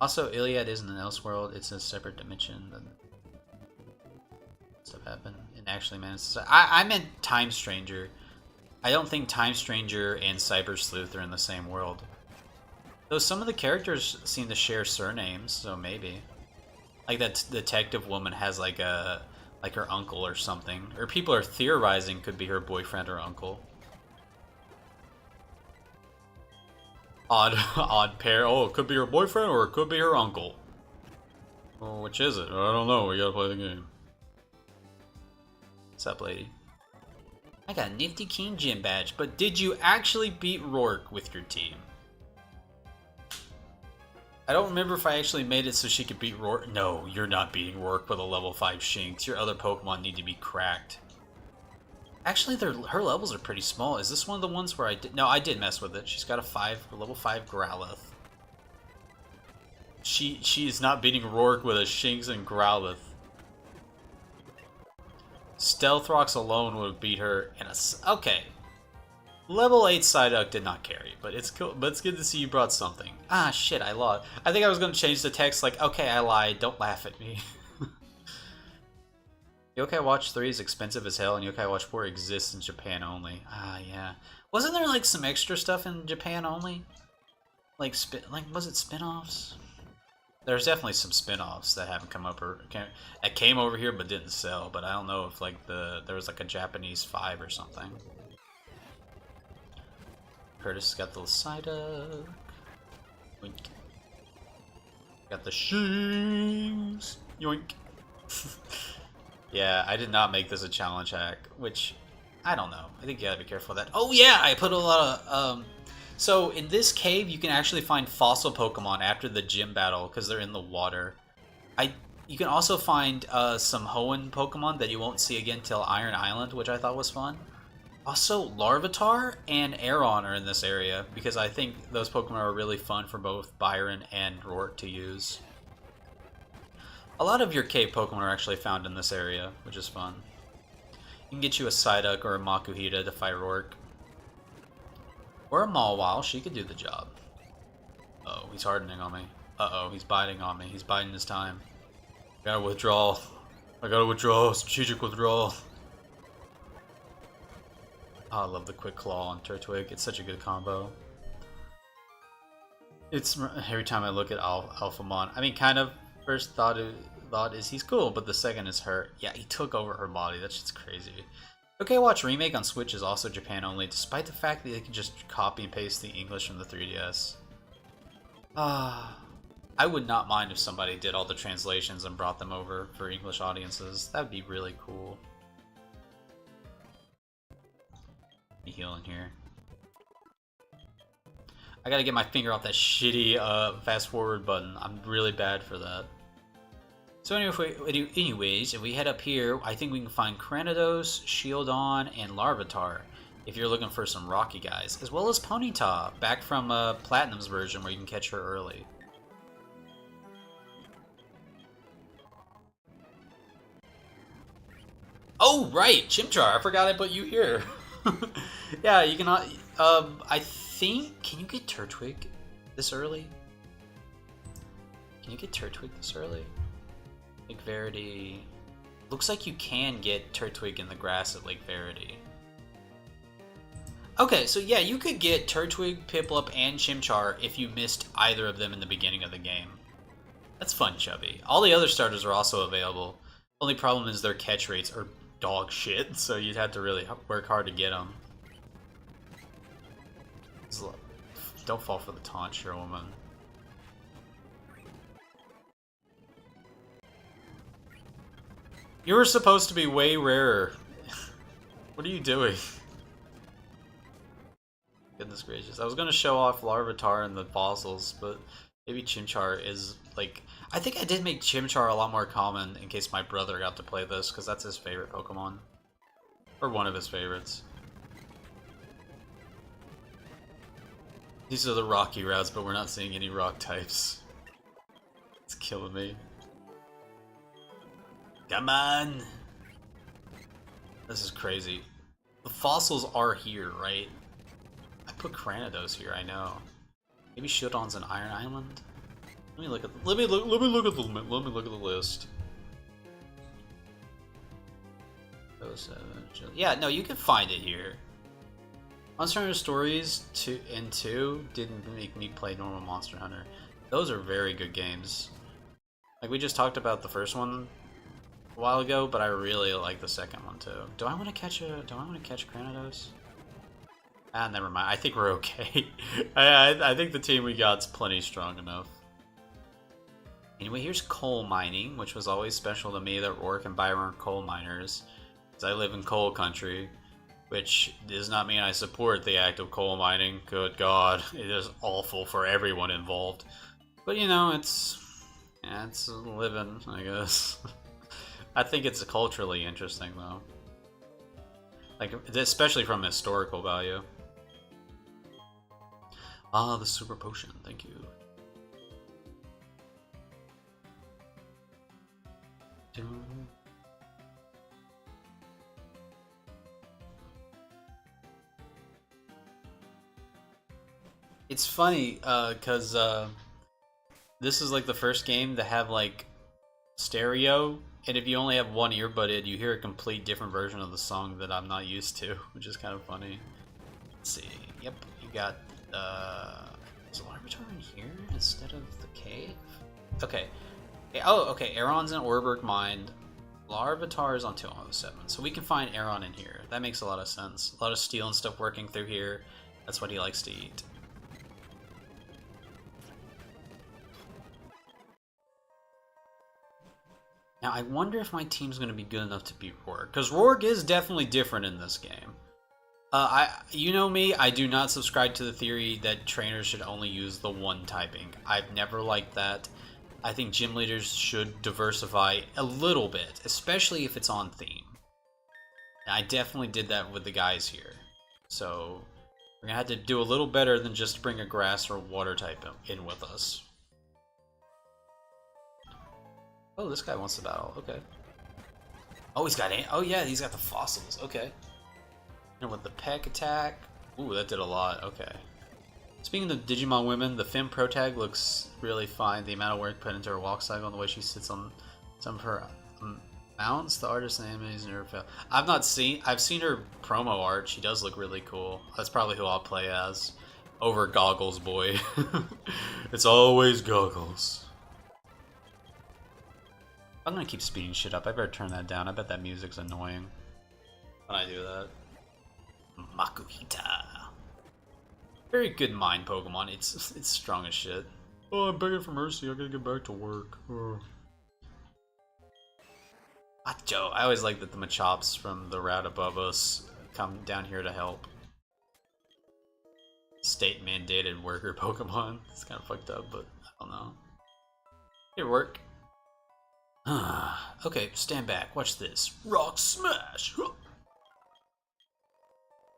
Also, Iliad isn't an Elseworld; it's a separate dimension. Stuff happened and actually managed to... I meant Time Stranger. I don't think Time Stranger and Cyber Sleuth are in the same world. Though some of the characters seem to share surnames, so maybe. Like that detective woman has like her uncle or something. Or people are theorizing could be her boyfriend or uncle. Odd pair. Oh, it could be her boyfriend or it could be her uncle. Well, which is it? I don't know. We gotta play the game. What's up, lady? I got a nifty King Gym badge, but did you actually beat Rourke with your team? I don't remember if I actually made it so she could beat Rourke. No, you're not beating Rourke with a level 5 Shinx. Your other Pokemon need to be cracked. Actually, her levels are pretty small. Is this one of the ones where I did... No, I did mess with it. She's got a level 5 Growlithe. She is not beating Rourke with a Shinx and Growlithe. Stealth Rocks alone would beat her in a... Okay. Level 8 Psyduck did not carry, but it's cool. But it's good to see you brought something. Ah, shit, I lied. I think I was going to change the text like, okay, I lied, don't laugh at me. Yokai Watch 3 is expensive as hell, and Yokai Watch 4 exists in Japan only. Ah, yeah. Wasn't there, like, some extra stuff in Japan only? Like, was it spin-offs? There's definitely some spin-offs that haven't come up or came over here but didn't sell. But I don't know if like there was like a Japanese 5 or something. Curtis got the Psyduck. Wink. Got the Shings. Yoink. Yeah, I did not make this a challenge hack, which I don't know. I think you gotta be careful of that. Oh yeah, I put a lot of so in this cave you can actually find fossil Pokemon after the gym battle because they're in the water. You can also find some Hoenn Pokemon that you won't see again till Iron Island, which I thought was fun. Also, Larvitar and Aeron are in this area because I think those Pokemon are really fun for both Byron and Rourke to use. A lot of your cave Pokemon are actually found in this area, which is fun. You can get you a Psyduck or a Makuhita to fight Rourke. Or a Mawile, she could do the job. Uh-oh, he's hardening on me. Uh-oh, he's biting on me. He's biding his time. Gotta withdraw. I gotta withdraw. Strategic withdrawal. Oh, I love the Quick Claw on Turtwig. It's such a good combo. It's every time I look at Alphamon. I mean, kind of. First thought is he's cool, but the second is her. Yeah, he took over her body. That's just crazy. Okay Watch Remake on Switch is also Japan only, despite the fact that they can just copy and paste the English from the 3DS. I would not mind if somebody did all the translations and brought them over for English audiences. That would be really cool. Be healing here. I gotta get my finger off that shitty fast forward button. I'm really bad for that. So anyways, if we head up here, I think we can find Cranidos, Shieldon, and Larvitar if you're looking for some rocky guys, as well as Ponyta, back from Platinum's version where you can catch her early. Oh right, Chimchar! I forgot I put you here. Yeah, you can. I think. Can you get Turtwig this early? Can you get Turtwig this early? Lake Verity. Looks like you can get Turtwig in the grass at Lake Verity. Okay, so yeah, you could get Turtwig, Piplup, and Chimchar if you missed either of them in the beginning of the game. That's fun, Chubby. All the other starters are also available. Only problem is their catch rates are dog shit, so you'd have to really work hard to get them. Don't fall for the taunt, Sherwoman. You were supposed to be way rarer. What are you doing? Goodness gracious. I was going to show off Larvitar and the fossils, but maybe Chimchar is, like... I think I did make Chimchar a lot more common in case my brother got to play this, because that's his favorite Pokemon. Or one of his favorites. These are the rocky routes, but we're not seeing any rock types. It's killing me. Come on! This is crazy. The fossils are here, right? I put Cranidos here, I know. Maybe Shieldon's an Iron Island? Let me look at the list. Yeah, no, you can find it here. Monster Hunter Stories 2 and 2 didn't make me play normal Monster Hunter. Those are very good games. Like we just talked about the first one a while ago, but I really like the second one too. Do I want to catch Cranidos? Ah, never mind. I think we're okay. I think the team we got's plenty strong enough. Anyway, here's coal mining, which was always special to me that Rourke and Byron are coal miners, because I live in coal country, which does not mean I support the act of coal mining. Good God, it is awful for everyone involved. But you know, it's a living, I guess. I think it's culturally interesting though, like especially from historical value. Ah, the super potion. Thank you. It's funny, cause this is like the first game to have like stereo, and if you only have one earbud in, you hear a complete different version of the song that I'm not used to, which is kind of funny. Let's see. Yep, you got is Larvitar in here instead of the cave? Okay. Oh, okay. Aeron's in Orberg Mine. Larvitar is on 207. So we can find Aeron in here. That makes a lot of sense. A lot of steel and stuff working through here. That's what he likes to eat. Now, I wonder if my team's going to be good enough to beat Rourke. Because Rourke is definitely different in this game. You know me, I do not subscribe to the theory that trainers should only use the one typing. I've never liked that. I think gym leaders should diversify a little bit, especially if it's on theme. And I definitely did that with the guys here. So, we're going to have to do a little better than just bring a grass or water type in with us. Oh, this guy wants to battle. Okay. Oh, he's got... Oh, yeah, he's got the fossils. Okay. And with the peck attack... Ooh, that did a lot. Okay. Speaking of Digimon women, the Femme Pro Tag looks really fine. The amount of work put into her walk cycle and the way she sits on some of her mounts, the artist and animes never fail. I've seen her promo art. She does look really cool. That's probably who I'll play as. Over Goggles Boy. It's always Goggles. I'm gonna keep speeding shit up. I better turn that down. I bet that music's annoying when I do that. Makuhita. Very good mind Pokemon. It's strong as shit. Oh, I'm begging for mercy. I gotta get back to work. Macho. I always like that the Machops from the route above us come down here to help. State mandated worker Pokemon. It's kind of fucked up, but I don't know. Here, work. Okay, stand back. Watch this. Rock smash.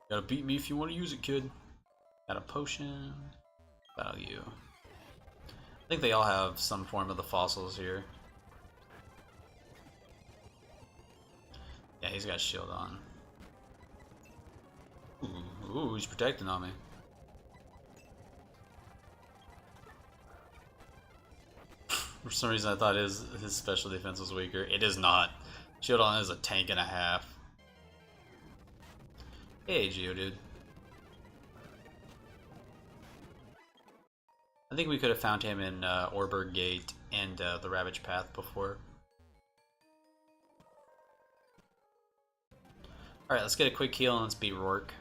Gotta beat me if you want to use it, kid. Got a potion. Battle you. I think they all have some form of the fossils here. Yeah, he's got a shield on. Ooh, he's protecting on me. For some reason I thought his special defense was weaker. It is not. Shield on is a tank and a half. Hey, Geodude. I think we could have found him in Orberg Gate and the Ravage Path before. Alright, let's get a quick heal and let's beat Rourke.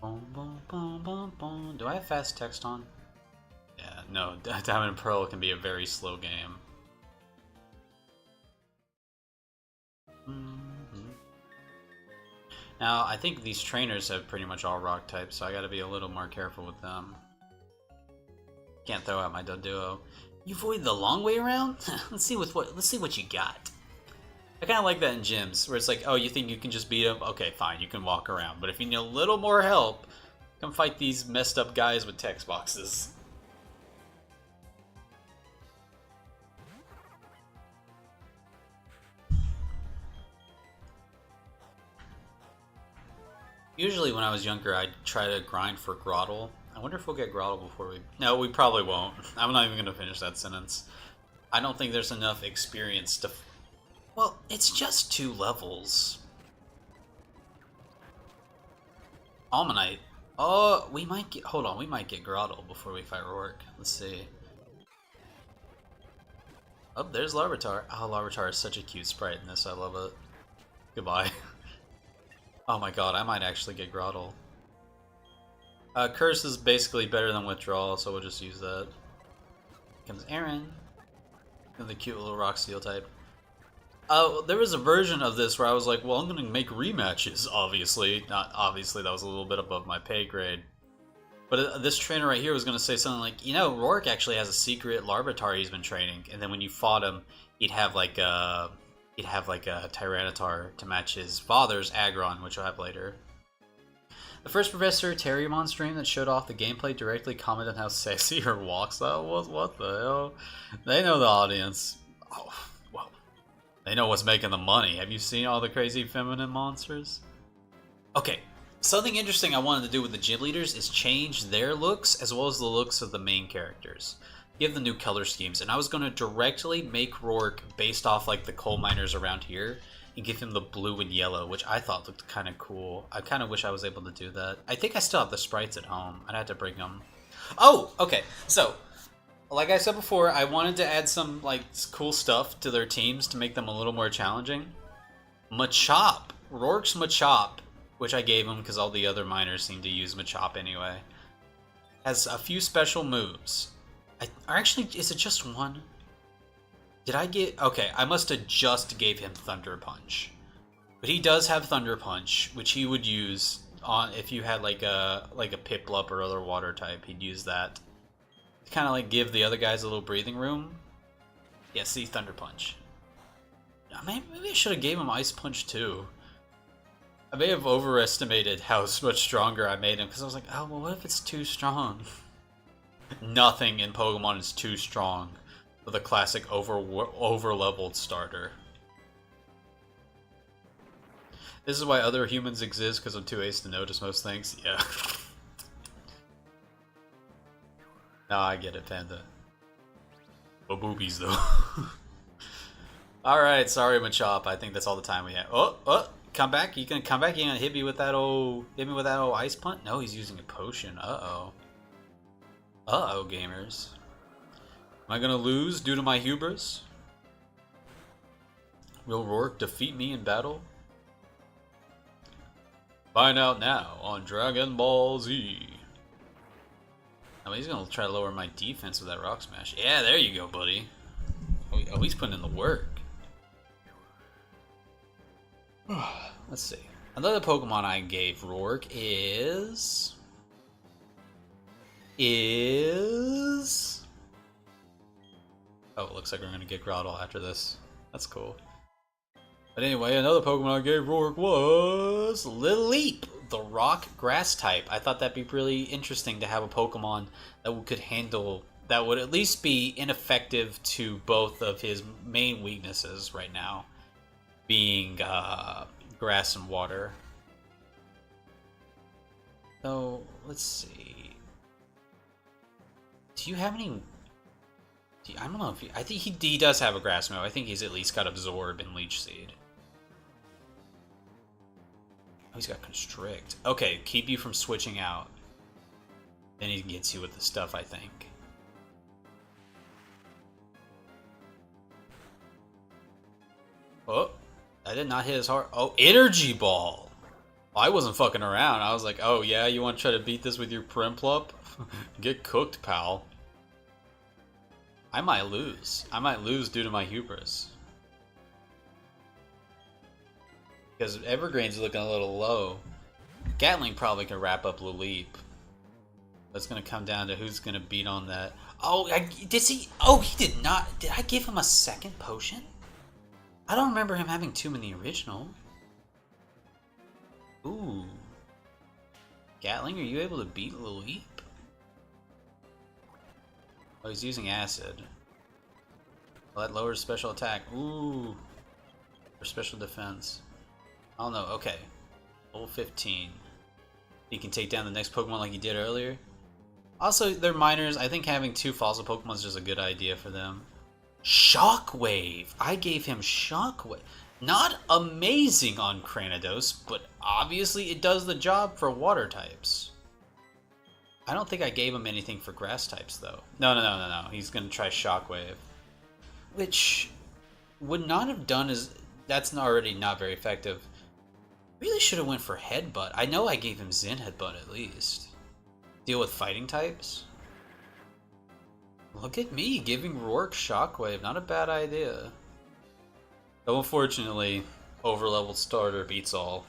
Boom, boom, boom, boom, boom. Do I have fast text on? Yeah, no. Diamond and Pearl can be a very slow game. Now, I think these trainers have pretty much all rock types, so I gotta be a little more careful with them. Can't throw out my Doduo. You avoid the long way around? let's see what you got. I kind of like that in gyms, where it's like, oh, you think you can just beat him? Okay, fine, you can walk around. But if you need a little more help, come fight these messed up guys with text boxes. Usually when I was younger, I'd try to grind for Grottle. I wonder if we'll get Grottle before we... No, we probably won't. I'm not even going to finish that sentence. I don't think there's enough experience to... Well, it's just 2 levels. Almanite. Oh, we might get... Hold on, we might get Grottle before we fight Rourke. Let's see. Oh, there's Larvitar. Oh, Larvitar is such a cute sprite in this. I love it. Goodbye. Oh my god, I might actually get Grottle. Curse is basically better than Withdrawal, so we'll just use that. Here comes Aaron. And the cute little Rock Steel type. There was a version of this where I was like, well, I'm going to make rematches, obviously. Not obviously, that was a little bit above my pay grade. But this trainer right here was going to say something like, you know, Rourke actually has a secret Larvitar he's been training. And then when you fought him, he'd have like a Tyranitar to match his father's Aggron, which I'll have later. The first Professor Terriermon stream that showed off the gameplay directly commented on how sexy her walk style was. What the hell? They know the audience. Oh, well, they know what's making the money. Have you seen all the crazy feminine monsters? Okay, something interesting I wanted to do with the gym leaders is change their looks as well as the looks of the main characters. Give them new color schemes, and I was going to directly make Rourke based off like the coal miners around here, and give him the blue and yellow, which I thought looked kind of cool. I kind of wish I was able to do that. I think I still have the sprites at home. I'd have to bring them. Oh, okay. So, like I said before, I wanted to add some like cool stuff to their teams to make them a little more challenging. Machop, Rourke's Machop, which I gave him because all the other miners seem to use Machop anyway, has a few special moves. Or actually, is it just one? Did I get... Okay, I must have just gave him Thunder Punch. But he does have Thunder Punch, which he would use on if you had like a Piplup or other water type. He'd use that to kind of like give the other guys a little breathing room. Yeah, see, Thunder Punch. Maybe I should have gave him Ice Punch too. I may have overestimated how much stronger I made him because I was like, oh, well, what if it's too strong? Nothing in Pokemon is too strong for the classic over-leveled starter. This is why other humans exist, because I'm too ace to notice most things. Yeah. No, I get it, Panda. But boobies, though. Alright, sorry, Machop. I think that's all the time we have. Oh, come back. You gonna come back? You gonna hit me with that old ice punch? No, he's using a potion. Uh-oh. Uh-oh, gamers. Am I gonna lose due to my hubris? Will Rourke defeat me in battle? Find out now on Dragon Ball Z. I mean, he's gonna try to lower my defense with that Rock Smash. Yeah, there you go, buddy. Oh, he's putting in the work. Let's see. Another Pokemon I gave Rourke is... Oh, it looks like we're going to get Groudon after this. That's cool. But anyway, another Pokemon I gave Rourke was Lileep, the rock grass type. I thought that'd be really interesting to have a Pokemon that could handle... that would at least be ineffective to both of his main weaknesses right now, being grass and water. So, let's see. Do you have any... I don't know if I think he does have a grass move. I think he's at least got Absorb and Leech Seed. Oh, he's got Constrict. Okay, keep you from switching out. Then he gets you with the stuff, I think. Oh, I did not hit his heart. Oh, Energy Ball! I wasn't fucking around. I was like, oh yeah, you want to try to beat this with your Primplup? Get cooked, pal. I might lose. I might lose due to my hubris. Because Evergreen's looking a little low. Gatling probably can wrap up Lileep. That's going to come down to who's going to beat on that. Oh, did he? Oh, he did not. Did I give him a second potion? I don't remember him having two in the original. Ooh. Gatling, are you able to beat Lileep? Oh, he's using Acid. Well, that lowers special attack. Ooh. For special defense. I don't know. Okay. Level 15. He can take down the next Pokemon like he did earlier. Also, they're minors. I think having two fossil Pokemon is just a good idea for them. Shockwave! I gave him Shockwave. Not amazing on Cranidos, but obviously it does the job for water types. I don't think I gave him anything for grass types, though. No. He's going to try Shockwave. Which would not have done as... That's already not very effective. Really should have went for Headbutt. I know I gave him Zen Headbutt at least. Deal with fighting types? Look at me giving Rourke Shockwave. Not a bad idea. Though unfortunately, overleveled starter beats all.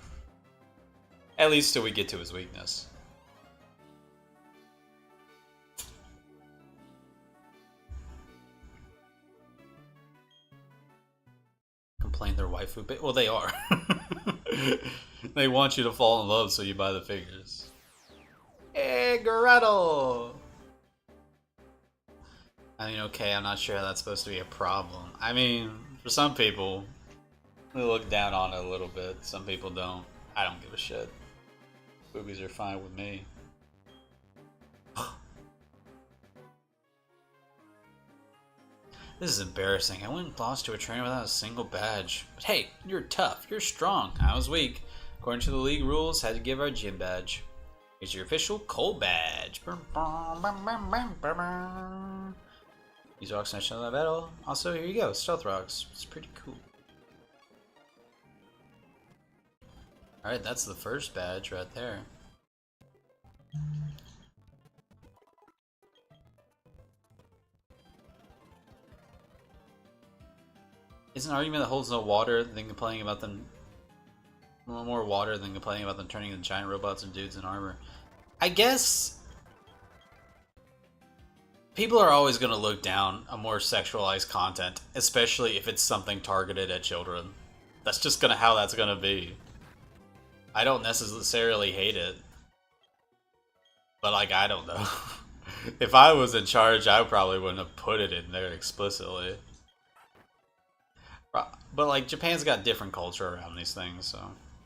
At least till we get to his weakness. Complain their waifu bit. Well, they are. They want you to fall in love, so you buy the figures. Hey, Gretel! I mean, okay, I'm not sure how that's supposed to be a problem. I mean, for some people, they look down on it a little bit. Some people don't. I don't give a shit. Boobies are fine with me. This is embarrassing. I went and lost to a trainer without a single badge. But hey, you're tough. You're strong. I was weak. According to the league rules, had to give our gym badge. Here's your official cold badge. These rocks nice on that battle. Also, here you go. Stealth rocks. It's pretty cool. Alright, that's the first badge right there. It's an argument that holds no water than complaining about them. No more water than complaining about them turning into giant robots and dudes in armor. I guess people are always going to look down on more sexualized content, especially if it's something targeted at children. That's just gonna how that's gonna be. I don't necessarily hate it, but like I don't know. If I was in charge, I probably wouldn't have put it in there explicitly. But like Japan's got different culture around these things, so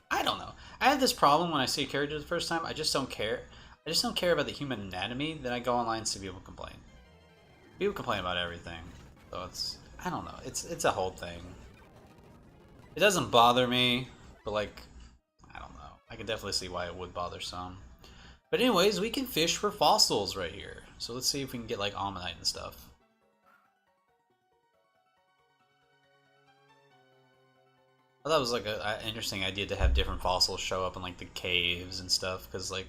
I don't know. I have this problem when I see a character the first time. I just don't care. I just don't care about the human anatomy. Then I go online and see people complain. People complain about everything, so it's I don't know. It's a whole thing. It doesn't bother me, but like I don't know. I can definitely see why it would bother some. But anyways, we can fish for fossils right here. So let's see if we can get like ammonite and stuff. I thought it was like an interesting idea to have different fossils show up in like the caves and stuff, because like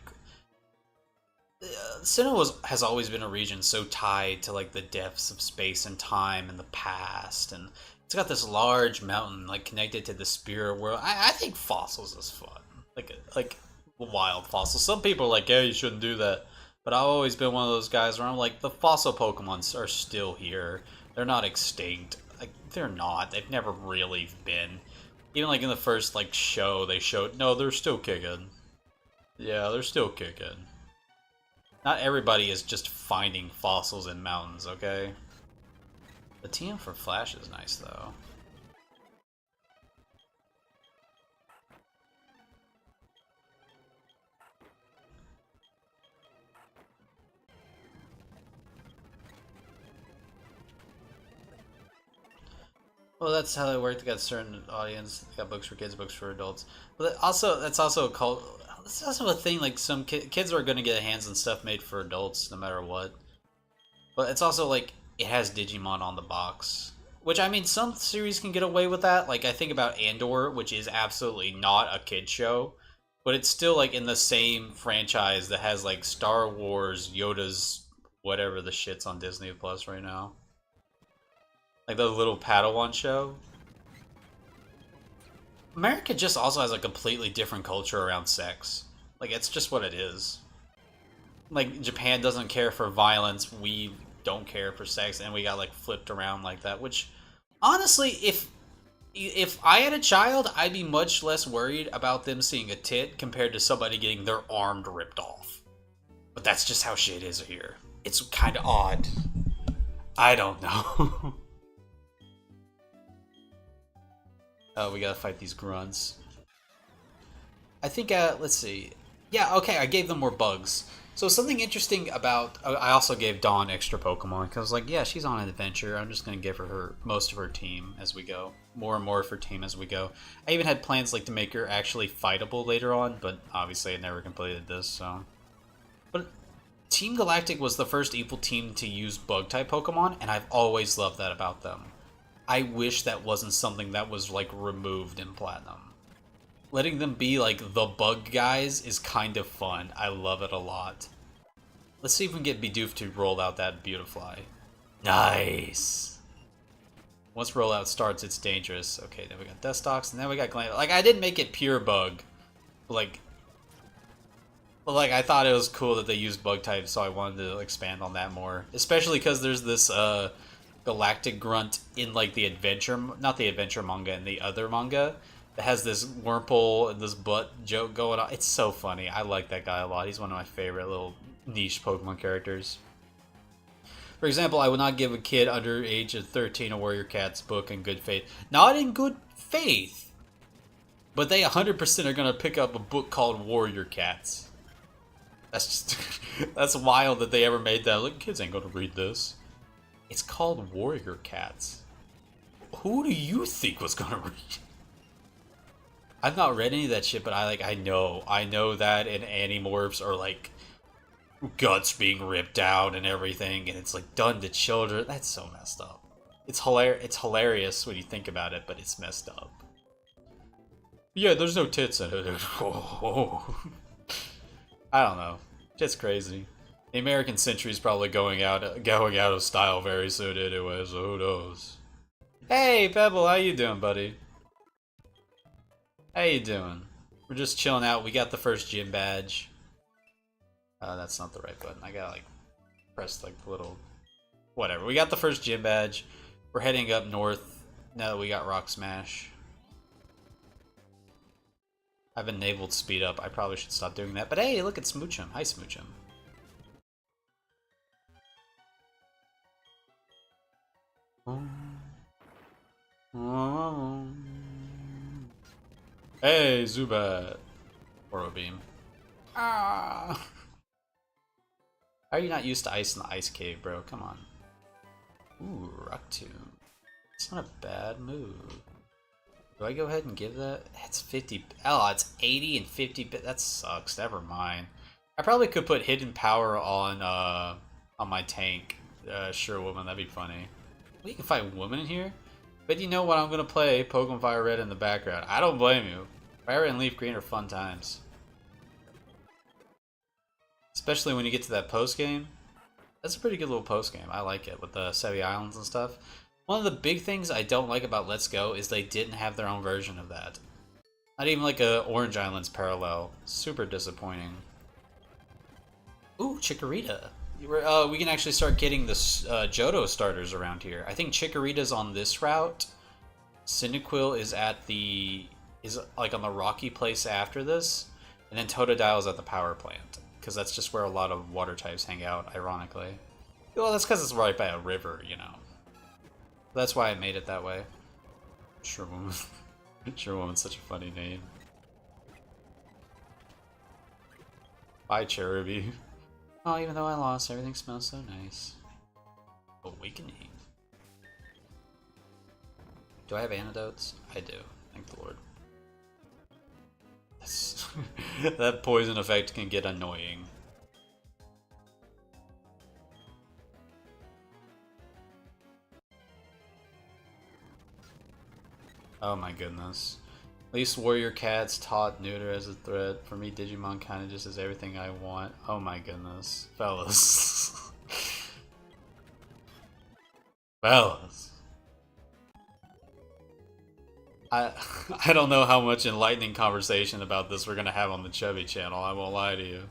Sinnoh has always been a region so tied to like the depths of space and time and the past, and it's got this large mountain like connected to the spirit world. I think fossils is fun, like wild fossils. Some people are like, yeah, you shouldn't do that, but I've always been one of those guys where I'm like, the fossil Pokemon are still here. They're not extinct. Like they're not. They've never really been. Even like in the first like show, they showed no, they're still kicking. Yeah, they're still kicking. Not everybody is just finding fossils in mountains, okay? The TM for Flash is nice though. Well, that's how they work. They got a certain audience. They got books for kids, books for adults. But also, that's also called. It's also a thing. Like some kids are gonna get their hands on stuff made for adults, no matter what. But it's also like it has Digimon on the box, which I mean, some series can get away with that. Like I think about Andor, which is absolutely not a kid show, but it's still like in the same franchise that has like Star Wars, Yoda's, whatever the shit's on Disney Plus right now. Like the little Padawan show. America just also has a completely different culture around sex. Like, it's just what it is. Like, Japan doesn't care for violence, we don't care for sex, and we got, like, flipped around like that, which, honestly, if I had a child, I'd be much less worried about them seeing a tit compared to somebody getting their arm ripped off. But that's just how shit is here. It's kind of odd. I don't know. Oh, we gotta fight these grunts. I think, let's see. Yeah, okay, I gave them more bugs. So something interesting about... I also gave Dawn extra Pokemon, because I was like, yeah, she's on an adventure. I'm just gonna give her most of her team as we go. More and more of her team as we go. I even had plans like to make her actually fightable later on, but obviously I never completed this, so... But Team Galactic was the first evil team to use Bug-type Pokemon, and I've always loved that about them. I wish that wasn't something that was, like, removed in Platinum. Letting them be, like, the bug guys is kind of fun. I love it a lot. Let's see if we can get Bidoof to roll out that Beautifly. Nice! Once rollout starts, it's dangerous. Okay, then we got Dustox, and then we got Glam. Like, I didn't make it pure bug. Like, I thought it was cool that they used bug types, so I wanted to expand on that more. Especially because there's this, Galactic Grunt in like the adventure, not the adventure manga, and the other manga that has this Wurmple and this butt joke going on. It's so funny. I like that guy a lot. He's one of my favorite little niche Pokemon characters. For example, I would not give a kid under age of 13 a Warrior Cats book in good faith. Not in good faith, but they 100% are gonna pick up a book called Warrior Cats. That's just that's wild that they ever made that. Look, kids ain't gonna read this. It's called Warrior Cats. Who do you think was gonna read? I've not read any of that shit, but I know that, and Animorphs are like guts being ripped out and everything, and it's like done to children. That's so messed up. It's hilarious when you think about it, but it's messed up. Yeah, there's no tits in it. Oh. I don't know. Just crazy. The American century's probably going out of style very soon anyway, so who knows? Hey, Pebble, how you doing, buddy? How you doing? We're just chilling out. We got the first gym badge. That's not the right button. I gotta, like, press, like, the little... Whatever. We got the first gym badge. We're heading up north now that we got Rock Smash. I've enabled speed up. I probably should stop doing that. But hey, look at Smoochum. Hi, Smoochum. Hey, Zubat. Oro Beam. Ah. How are you not used to ice in the ice cave, bro? Come on. Ooh, Rock Tomb. It's not a bad move. Do I go ahead and give that? It's 50. Oh, it's 80 and 50. That sucks. Never mind. I probably could put hidden power on my tank. Sure, woman. That'd be funny. Well, you can fight women in here. But you know what? I'm gonna play Pokemon Fire Red in the background. I don't blame you. Fire Red and Leaf Green are fun times. Especially when you get to that post game. That's a pretty good little post game. I like it with the Sevi Islands and stuff. One of the big things I don't like about Let's Go is they didn't have their own version of that. Not even like a Orange Islands parallel. Super disappointing. Ooh, Chikorita. We can actually start getting the Johto starters around here. I think Chikorita's on this route. Cyndaquil is like on the rocky place after this. And then Totodile's at the power plant. Because that's just where a lot of water types hang out, ironically. Well, that's because it's right by a river, you know. That's why I made it that way. Sure Woman. Sure Woman's such a funny name. Bye, Cherubi. Oh, even though I lost, everything smells so nice. Awakening. Do I have antidotes? I do. Thank the Lord. That poison effect can get annoying. Oh my goodness. At least Warrior Cats taught neuter as a threat. For me, Digimon kind of just is everything I want. Oh my goodness. Fellas. Fellas. I don't know how much enlightening conversation about this we're gonna have on the Chubby channel, I won't lie to you.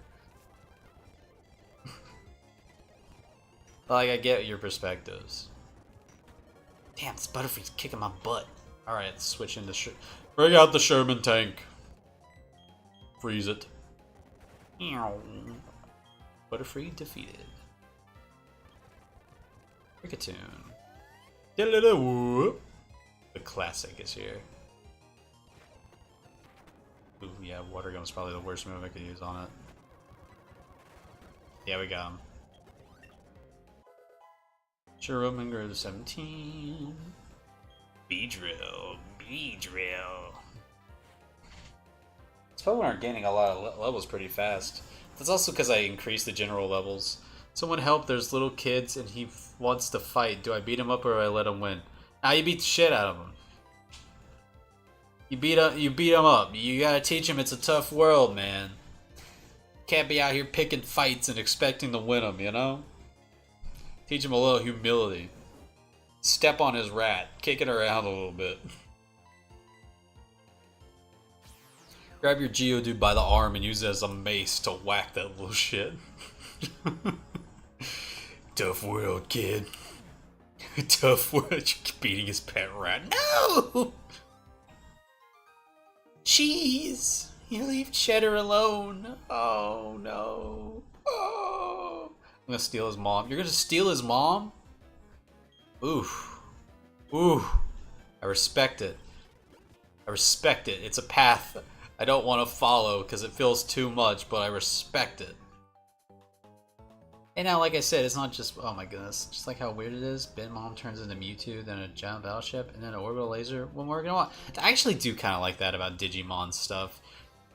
Like, I get your perspectives. Damn, this Butterfree's kicking my butt. Alright, let's switch into bring out the Sherman tank. Freeze it. Butterfree defeated. Rickatoon. The classic is here. Ooh, yeah, Water Gun is probably the worst move I could use on it. Yeah, we got him. Roman grew to 17. Beedrill. These Pokemon are gaining a lot of levels pretty fast. That's also because I increased the general levels. Someone help, there's little kids and he wants to fight. Do I beat him up or do I let him win? Nah, you beat the shit out of him. You beat him up. You gotta teach him it's a tough world, man. Can't be out here picking fights and expecting to win them, you know? Teach him a little humility. Step on his rat. Kick it around a little bit. Grab your Geodude by the arm and use it as a mace to whack that little shit. Tough world, kid. Tough world. Beating his pet rat. No! Cheese! You leave Cheddar alone. Oh, no. Oh. I'm gonna steal his mom. You're gonna steal his mom? Oof. Ooh. I respect it. I respect it. It's a path I don't want to follow because it feels too much, but I respect it. And now, like I said, it's not just, oh my goodness, just like how weird it is. Mom turns into Mewtwo, then a giant battleship, and then an orbital laser. When we're gonna, I actually do kind of like that about Digimon stuff.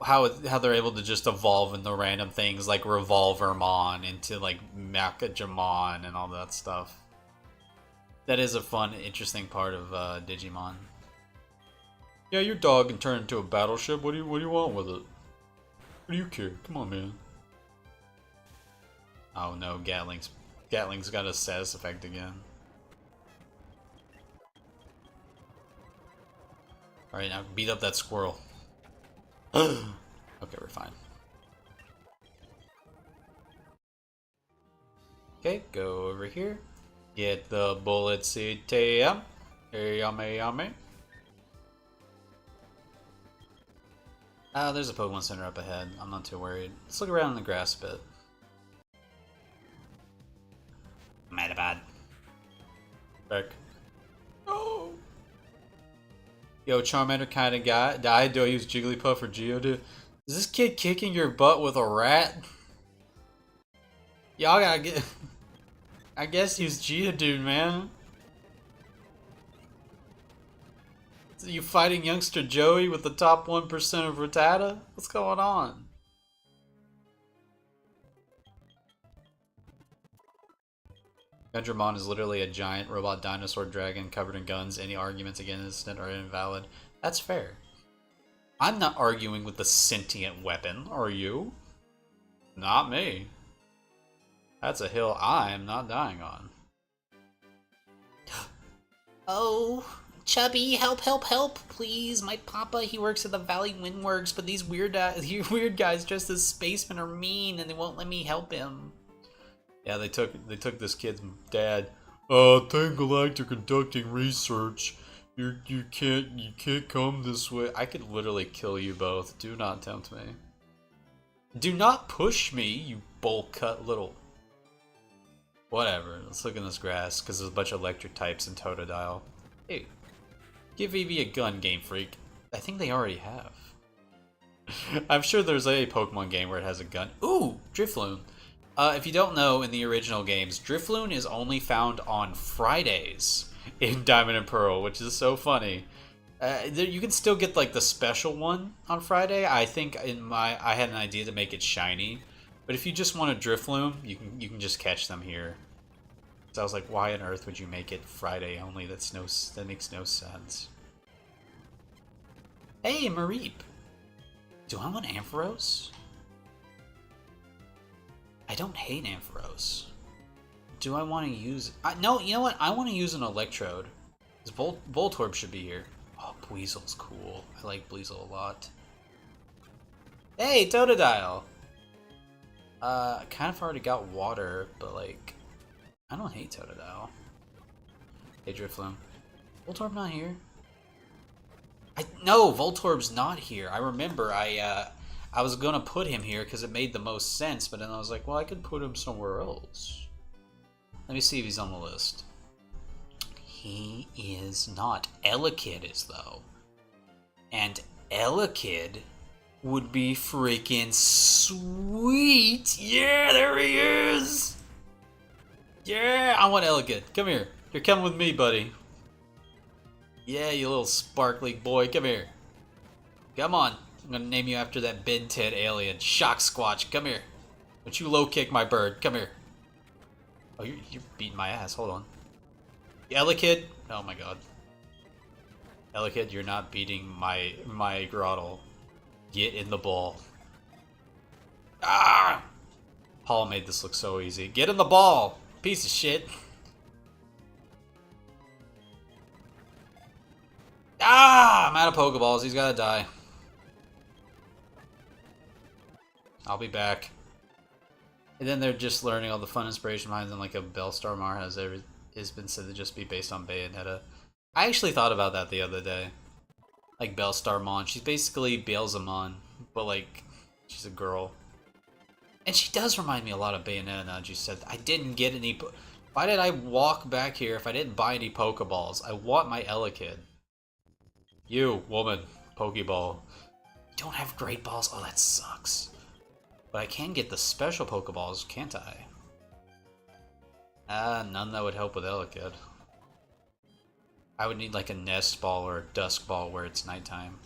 How they're able to just evolve into random things like Revolvermon into like Macajamon and all that stuff. That is a fun, interesting part of Digimon. Yeah, your dog can turn into a battleship. What do you want with it? What do you care? Come on, man. Oh no, Gatling's got a status effect again. Alright, now beat up that squirrel. Okay, we're fine. Okay, go over here. Get the bullet seed TM. Yummy, yummy. There's a Pokemon Center up ahead. I'm not too worried. Let's look around in the grass a bit. Metapod. Back. Oh. Yo, Charmander kind of died. Do I use Jigglypuff or Geodude? Is this kid kicking your butt with a rat? Y'all gotta get... I guess use Geodude, man. So you fighting youngster Joey with the top 1% of Rattata? What's going on? Gundramon is literally a giant robot dinosaur dragon covered in guns. Any arguments against it are invalid. That's fair. I'm not arguing with the sentient weapon, are you? Not me. That's a hill I am not dying on. Oh, Chubby, help, help, help, please. My papa, he works at the Valley Windworks, but these weird guys dressed as spacemen are mean and they won't let me help him. Yeah, they took this kid's dad. Thank Galactic conducting research. You can't come this way. I could literally kill you both. Do not tempt me. Do not push me, you bowl cut little. Whatever. Let's look in this grass because there's a bunch of electric types in Totodile. Hey, give Eevee a gun, Game Freak. I think they already have. I'm sure there's a Pokemon game where it has a gun. Ooh, Drifloon. If you don't know, in the original games, Drifloon is only found on Fridays in Diamond and Pearl, which is so funny. You can still get like the special one on Friday. I think I had an idea to make it shiny, but if you just want a Drifloon, you can just catch them here. So I was like, why on earth would you make it Friday only? That makes no sense. Hey, Mareep. Do I want Ampharos? I don't hate Ampharos. Do I want to use... no, you know what? I want to use an Electrode. This Voltorb should be here. Oh, Buizel's cool. I like Buizel a lot. Hey, Totodile! I kind of already got water, but like... I don't hate Totodile. Hey, Drifloon. Voltorb not here? No, Voltorb's not here. I remember I was gonna put him here because it made the most sense, but then I was like, well, I could put him somewhere else. Let me see if he's on the list. He is not. Elekid is, though. And Elekid would be freaking sweet! Yeah, there he is! Yeah, I want Elekid. Come here. You're coming with me, buddy. Yeah, you little sparkly boy. Come here. Come on. I'm gonna name you after that Ben 10 alien. Shock Squatch, come here. Don't you low kick my bird. Come here. Oh, you're beating my ass. Hold on. Elekid? Oh my god. Elekid, you're not beating my Grottle. Get in the ball. Ah! Paul made this look so easy. Get in the ball! Piece of shit. Ah! I'm out of Pokeballs. He's gotta die. I'll be back. And then they're just learning all the fun inspiration behind them, like a Bellstar Mar has been said to just be based on Bayonetta. I actually thought about that the other day. Like Bellstar Mon. She's basically Beelzemon, but like, she's a girl. And she does remind me a lot of Bayonetta now. She said, I didn't get any... Why did I walk back here if I didn't buy any Pokeballs? I want my Elekid. You, woman. Pokeball. Don't have Great Balls? Oh, that sucks. But I can get the special Pokeballs, can't I? None that would help with Elekid. I would need like a nest ball or a dusk ball where it's nighttime.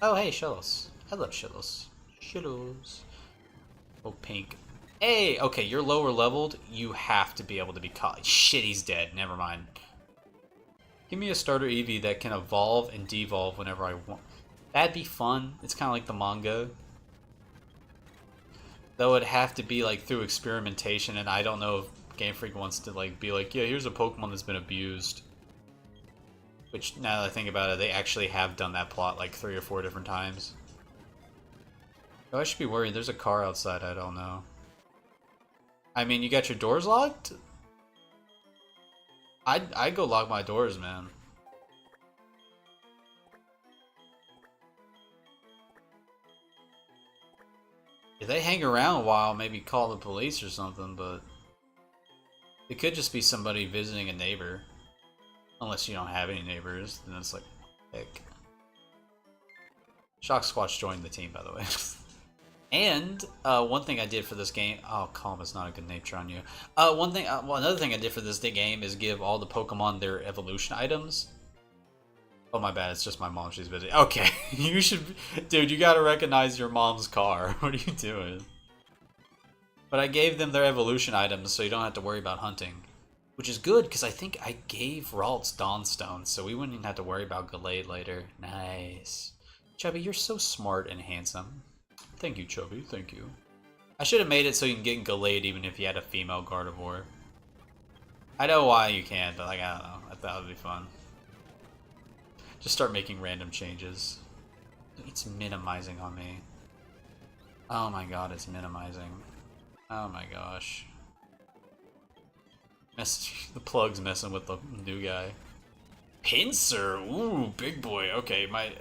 Oh, hey, Shellos. I love Shellos. Shellos. Oh, pink. Hey! Okay, you're lower leveled. You have to be able to be caught. Shit, he's dead. Never mind. Give me a starter Eevee that can evolve and devolve whenever I want. That'd be fun. It's kind of like the manga. Though it'd have to be like through experimentation, and I don't know if Game Freak wants to like be like, yeah, here's a Pokemon that's been abused. Which, now that I think about it, they actually have done that plot like 3 or 4 different times. Oh, I should be worried. There's a car outside. I don't know. I mean, you got your doors locked? I'd go lock my doors, man. If they hang around a while, maybe call the police or something, but it could just be somebody visiting a neighbor. Unless you don't have any neighbors, then it's like, heck. Shock Squatch joined the team, by the way. And one thing I did for this game, oh, Calm is not a good name, trying you. Another thing I did for this game is give all the Pokemon their evolution items. Oh, my bad, it's just my mom, she's busy. Okay, you should, dude, you gotta recognize your mom's car. What are you doing? But I gave them their evolution items, so you don't have to worry about hunting. Which is good, because I think I gave Ralts Dawnstone, so we wouldn't even have to worry about Gallade later. Nice. Chubby, you're so smart and handsome. Thank you, Chubby, thank you. I should have made it so you can get Gallade even if you had a female Gardevoir. I know why you can't, but like, I don't know. I thought it would be fun. Just start making random changes. It's minimizing on me. Oh my god, it's minimizing. Oh my gosh. The plug's messing with the new guy. Pinsir! Ooh, big boy. Okay, my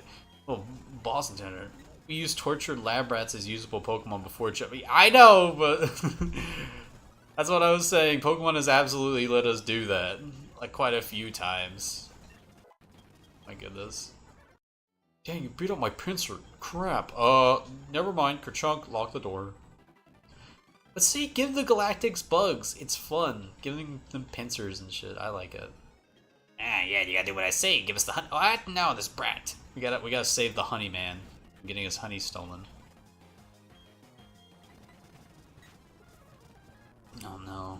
little boss intender. We used tortured lab rats as usable Pokemon before Chubby. I know, but that's what I was saying. Pokemon has absolutely let us do that. Like, quite a few times. My goodness. Dang, you beat up my Pinsir. Crap. Never mind. Kerchunk, lock the door. But see, give the Galactics bugs. It's fun. Giving them pincers and shit. I like it. Ah, yeah, you gotta do what I say. Give us the honey. What? No, this brat. We gotta save the honey man from getting his honey stolen. Oh no.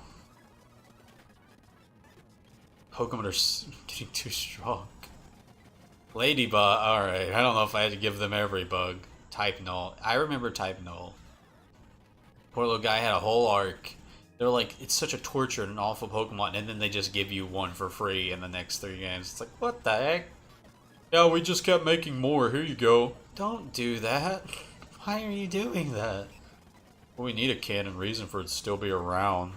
Pokemon are getting too strong. Ladybug. Alright, I don't know if I had to give them every bug. Type Null. I remember Type Null. Poor little guy had a whole arc. They're like, it's such a torture and an awful Pokemon, and then they just give you one for free in the next 3 games. It's like, what the heck? Yeah, we just kept making more. Here you go. Don't do that. Why are you doing that? Well, we need a canon reason for it to still be around.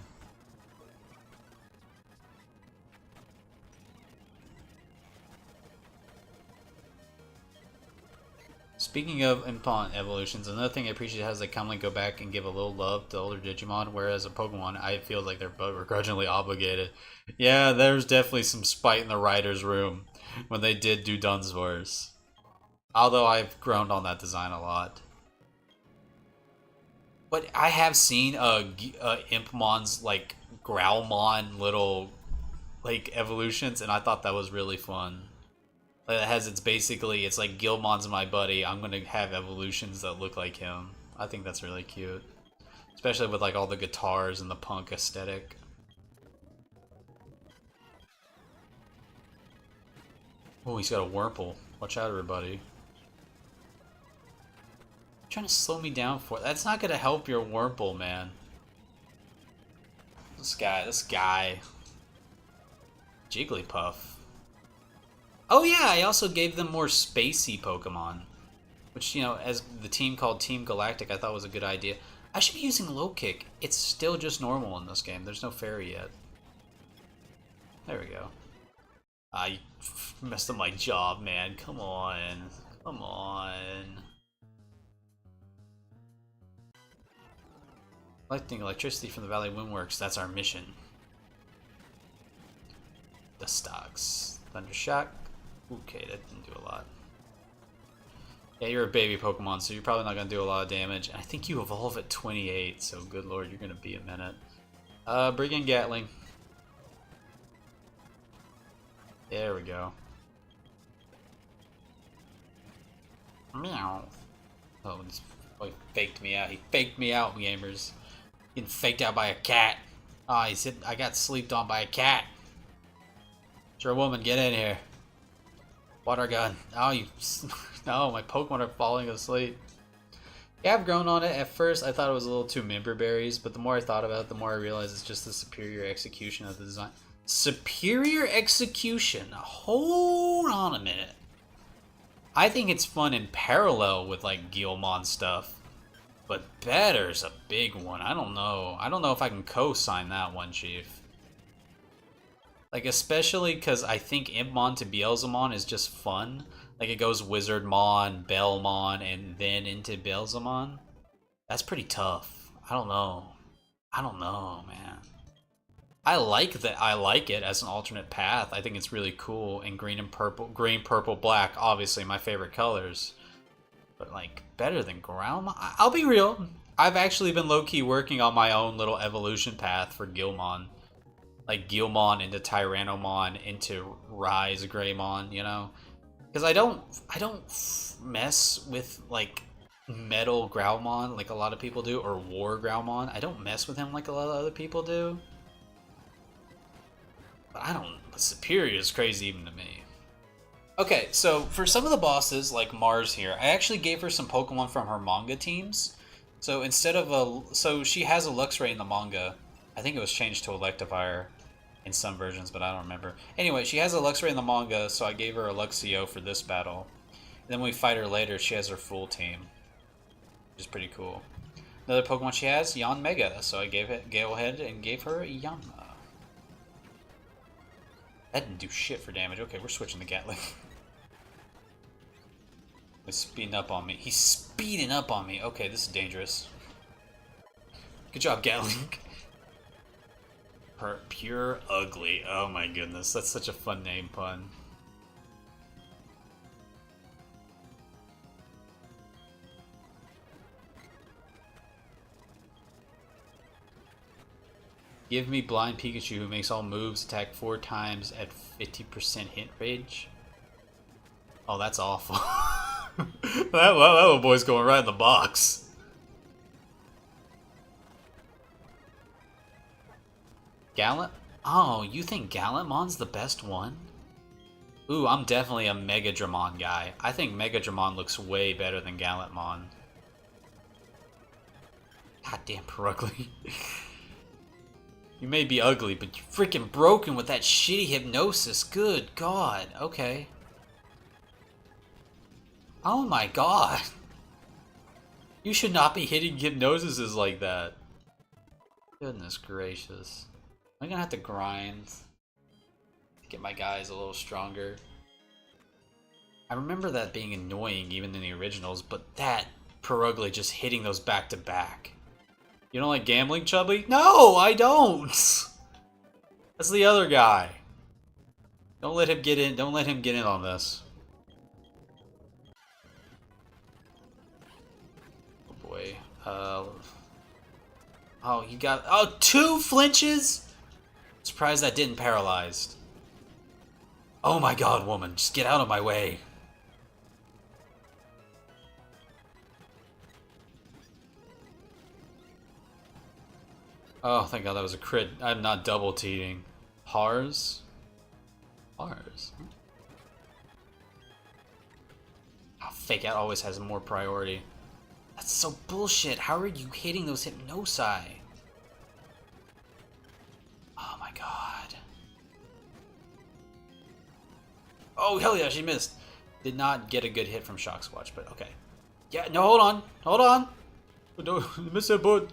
Speaking of Implant evolutions, another thing I appreciate is they commonly go back and give a little love to older Digimon, whereas a Pokemon, I feel like they're begrudgingly obligated. Yeah, there's definitely some spite in the writer's room when they did do Dunsparce. Although I've groaned on that design a lot. But I have seen Impmon's, like, Growlmon little, like, evolutions, and I thought that was really fun. It has it's like Gilmon's my buddy. I'm gonna have evolutions that look like him. I think that's really cute, especially with like all the guitars and the punk aesthetic. Oh, he's got a Wurmple. Watch out, everybody! Trying to slow me down for that's not gonna help your Wurmple, man. This guy, Jigglypuff. Oh yeah, I also gave them more spacey Pokemon. Which, you know, as the team called Team Galactic, I thought was a good idea. I should be using Low Kick. It's still just normal in this game. There's no fairy yet. There we go. You messed up my job, man. Come on. Come on. Collecting electricity from the Valley Windworks. That's our mission. The stocks. Thundershock. Okay, that didn't do a lot. Yeah, you're a baby Pokemon, so you're probably not going to do a lot of damage. I think you evolve at 28, so good lord, you're going to be a minute. Brigand Gatling. There we go. Meow. Oh, this boy faked me out. He faked me out, gamers. Getting faked out by a cat. Ah, he said I got sleeped on by a cat. Sure, woman, get in here. Water gun. Oh, you. No, my Pokemon are falling asleep. Yeah, I've grown on it. At first, I thought it was a little too member berries, but the more I thought about it, the more I realized it's just the superior execution of the design. Superior execution? Hold on a minute. I think it's fun in parallel with, like, Guilmon stuff. But better's a big one. I don't know. I don't know if I can co-sign that one, Chief. Like, especially because I think Impmon to Beelzemon is just fun. Like, it goes Wizardmon, Bellmon, and then into Beelzemon. That's pretty tough. I don't know. I don't know, man. I like that. I like it as an alternate path. I think it's really cool. And green and purple, green, purple, black, obviously my favorite colors. But, like, better than Groundmon? I'll be real. I've actually been low-key working on my own little evolution path for Guilmon. Like, Guilmon into Tyrannomon into Rise Greymon, you know? Because I don't mess with, like, Metal Groundmon like a lot of people do, or War Groundmon. I don't mess with him like a lot of other people do. But I don't... Superior is crazy even to me. Okay, so for some of the bosses, like Mars here, I actually gave her some Pokemon from her manga teams. So instead of a... So she has a Luxray in the manga. I think it was changed to Electivire in some versions, but I don't remember. Anyway, she has a Luxray in the manga, so I gave her a Luxio for this battle. And then when we fight her later, she has her full team, which is pretty cool. Another Pokemon she has, Yanmega, so I go ahead and gave her Yanma. That didn't do shit for damage. Okay, we're switching to Gatling. He's speeding up on me. He's speeding up on me. Okay, this is dangerous. Good job, Gatling. Pure ugly. Oh my goodness, that's such a fun name pun. Give me Blind Pikachu who makes all moves attack 4 times at 50% hit range. Oh, that's awful. that little boy's going right in the box. Gallant? Oh, you think Gallantmon's the best one? Ooh, I'm definitely a Megadramon guy. I think Megadramon looks way better than Gallantmon. Goddamn Perugly. You may be ugly, but you're freaking broken with that shitty hypnosis. Good God. Okay. Oh my God. You should not be hitting hypnosises like that. Goodness gracious. I'm gonna have to grind to get my guys a little stronger. I remember that being annoying even in the originals, but that Perugly just hitting those back to back. You don't like gambling, Chubby? No, I don't! That's the other guy. Don't let him get in. Don't let him get in on this. Oh boy. Oh, you got... Oh, 2 flinches? Surprised that didn't paralyzed. Oh my God, woman. Just get out of my way. Oh, thank God that was a crit. I'm not double teeing. Hars? Hars? Oh, Fake Out always has more priority. That's so bullshit. How are you hitting those Hypnosi? Oh my God. Oh, hell yeah, she missed. Did not get a good hit from Shock Squatch, but okay. Yeah, no, hold on. Hold on. Don't miss that boat.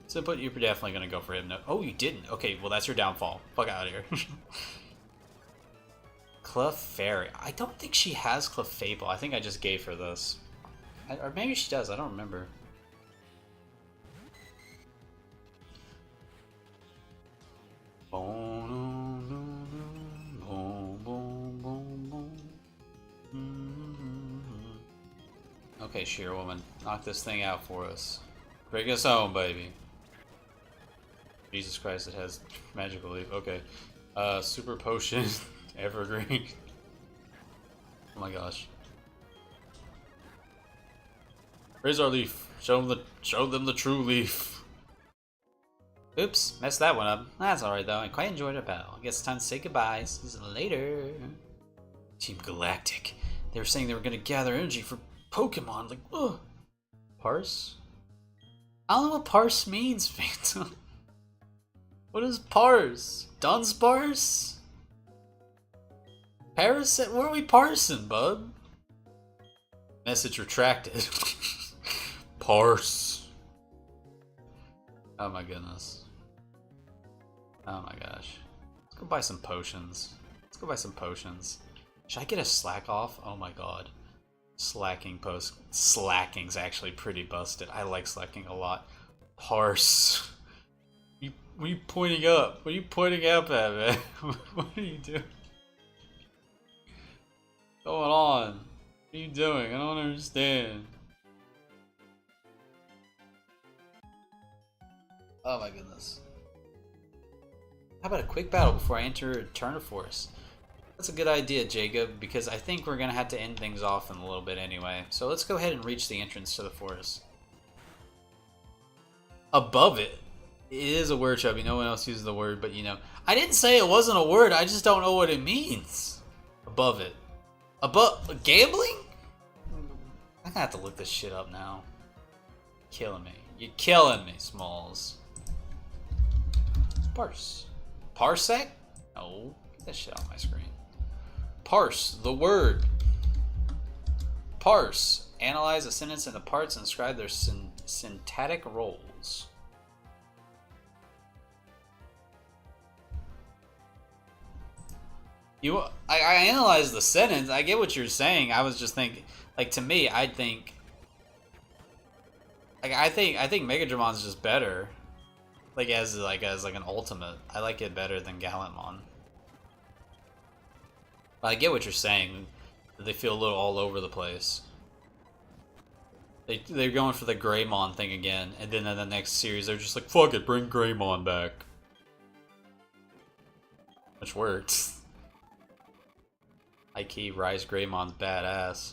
So, but you're definitely gonna go for him. No, oh, you didn't. Okay, well that's your downfall. Fuck out of here. Clefairy. I don't think she has Clefable. I think I just gave her this. Or maybe she does. I don't remember. Okay, Sheer Woman, knock this thing out for us. Bring us home, baby. Jesus Christ, it has magical leaf. Okay. Super potion. Evergreen. Oh my gosh. Raise our leaf. Show them the true leaf. Oops, messed that one up. That's alright though. I quite enjoyed it, pal. I guess it's time to say goodbye. See you later. Team Galactic. They were saying they were gonna gather energy for Pokemon. Like, ugh. Parse? I don't know what parse means, Phantom. What is parse? Dunsparce? Parasite? What are we parsing, bud? Message retracted. Parse. Oh my goodness. Oh my gosh. Let's go buy some potions. Should I get a slack off? Oh my god. Slacking's actually pretty busted. I like slacking a lot. Parse. What are you pointing up? What are you pointing up at, man? What are you doing? What's going on? What are you doing? I don't understand. Oh my goodness. How about a quick battle before I enter Eternal Force? That's a good idea, Jacob, because I think we're going to have to end things off in a little bit anyway. So let's go ahead and reach the entrance to the forest. Above it. It is a word, Chubby. No one else uses the word, but you know. I didn't say it wasn't a word, I just don't know what it means. Above it. Above... Gambling? I'm gonna have to look this shit up now. Killing me. You're killing me, Smalls. Parse. Parsec? No. Get that shit off my screen. Parse. The word. Parse. Analyze a sentence into parts and describe their syntactic roles. I analyzed the sentence. I get what you're saying. I was just thinking, like, to me, I think Megadramon's just better. Like as an ultimate. I like it better than Gallantmon. But I get what you're saying. They feel a little all over the place. They're going for the Greymon thing again, and then in the next series they're just like, fuck it, bring Greymon back. Which works. High-key, Rise Greymon's badass.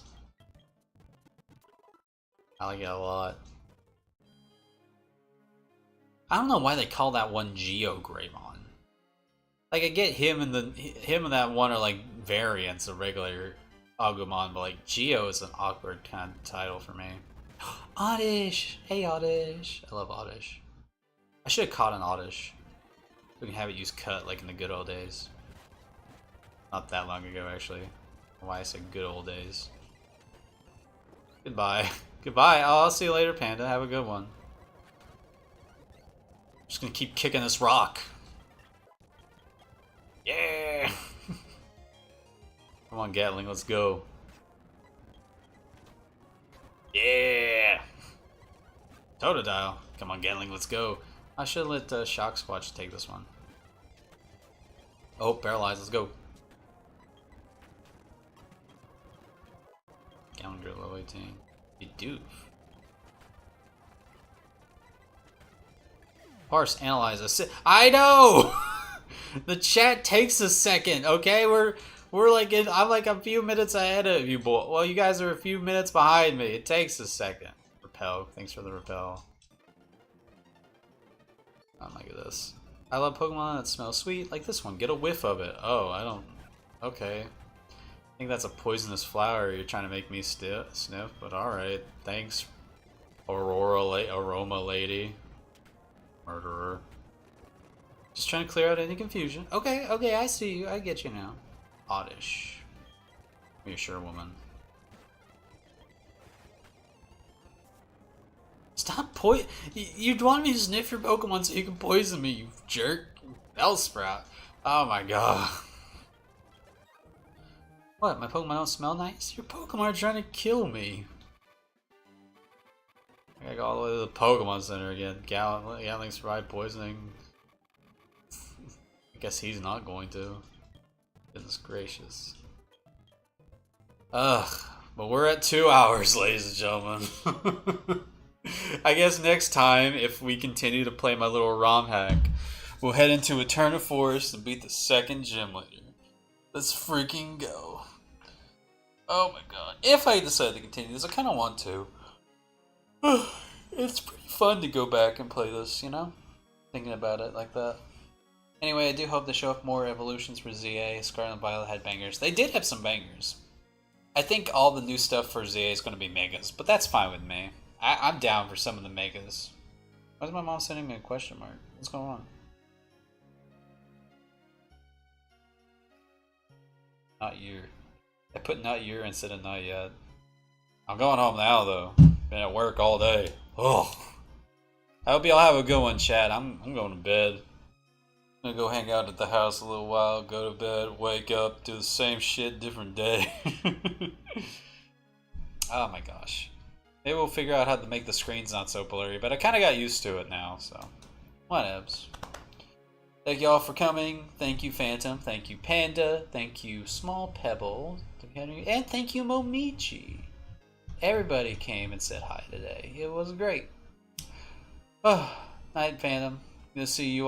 I like it a lot. I don't know why they call that one Geo Greymon. Like, I get him and that one are like variants of regular Agumon, but like Geo is an awkward kind of title for me. Oddish! Hey Oddish! I love Oddish. I should have caught an Oddish. We can have it use cut like in the good old days. Not that long ago, actually. Why I said good old days. Goodbye. Goodbye. Oh, I'll see you later, Panda. Have a good one. Just gonna keep kicking this rock. Yeah! Come on, Gatling, let's go. Yeah! Totodile. Come on, Gatling, let's go. I should let Shock Squatch take this one. Oh, paralyzed, let's go. Calendar level 18. You doof. Parse, analyze, I know! The chat takes a second, okay? We're like I'm like a few minutes ahead of you, boy. Well, you guys are a few minutes behind me. It takes a second. Repel, thanks for the repel. Oh my goodness. I love Pokemon that smell sweet, like this one. Get a whiff of it. Oh, I don't. Okay. I think that's a poisonous flower you're trying to make me sniff, but alright. Thanks, Aroma Lady. Murderer. Just trying to clear out any confusion. Okay, okay, I see you. I get you now. Oddish. Reassure woman. Stop you'd want me to sniff your Pokemon so you can poison me, you jerk. Bellsprout. Oh my god. What, my Pokemon don't smell nice? Your Pokemon are trying to kill me. I gotta go all the way to the Pokemon Center again. Gatling survived poisoning. I guess he's not going to. Goodness gracious. Ugh. But we're at 2 hours, ladies and gentlemen. I guess next time, if we continue to play my little ROM hack, we'll head into Eternal Forest and beat the second gym leader. Let's freaking go. Oh my god. If I decide to continue this, I kind of want to. It's pretty fun to go back and play this, you know? Thinking about it like that. Anyway, I do hope they show up more evolutions for ZA. Scarlet and Violet had bangers. They did have some bangers. I think all the new stuff for ZA is going to be megas, but that's fine with me. I'm down for some of the megas. Why is my mom sending me a question mark? What's going on? Not you. I put not your instead of not yet. I'm going home now, though. Been at work all day. Oh. I hope y'all have a good one, chat. I'm going to bed. I'm gonna go hang out at the house a little while, go to bed, wake up, do the same shit, different day. Oh my gosh. Maybe we'll figure out how to make the screens not so blurry, but I kind of got used to it now, so. Whatevs. Thank y'all for coming. Thank you, Phantom. Thank you, Panda. Thank you, Small Pebble. And thank you, Momichi. Everybody came and said hi today. It was great. Oh, night, Phantom. Good to see you.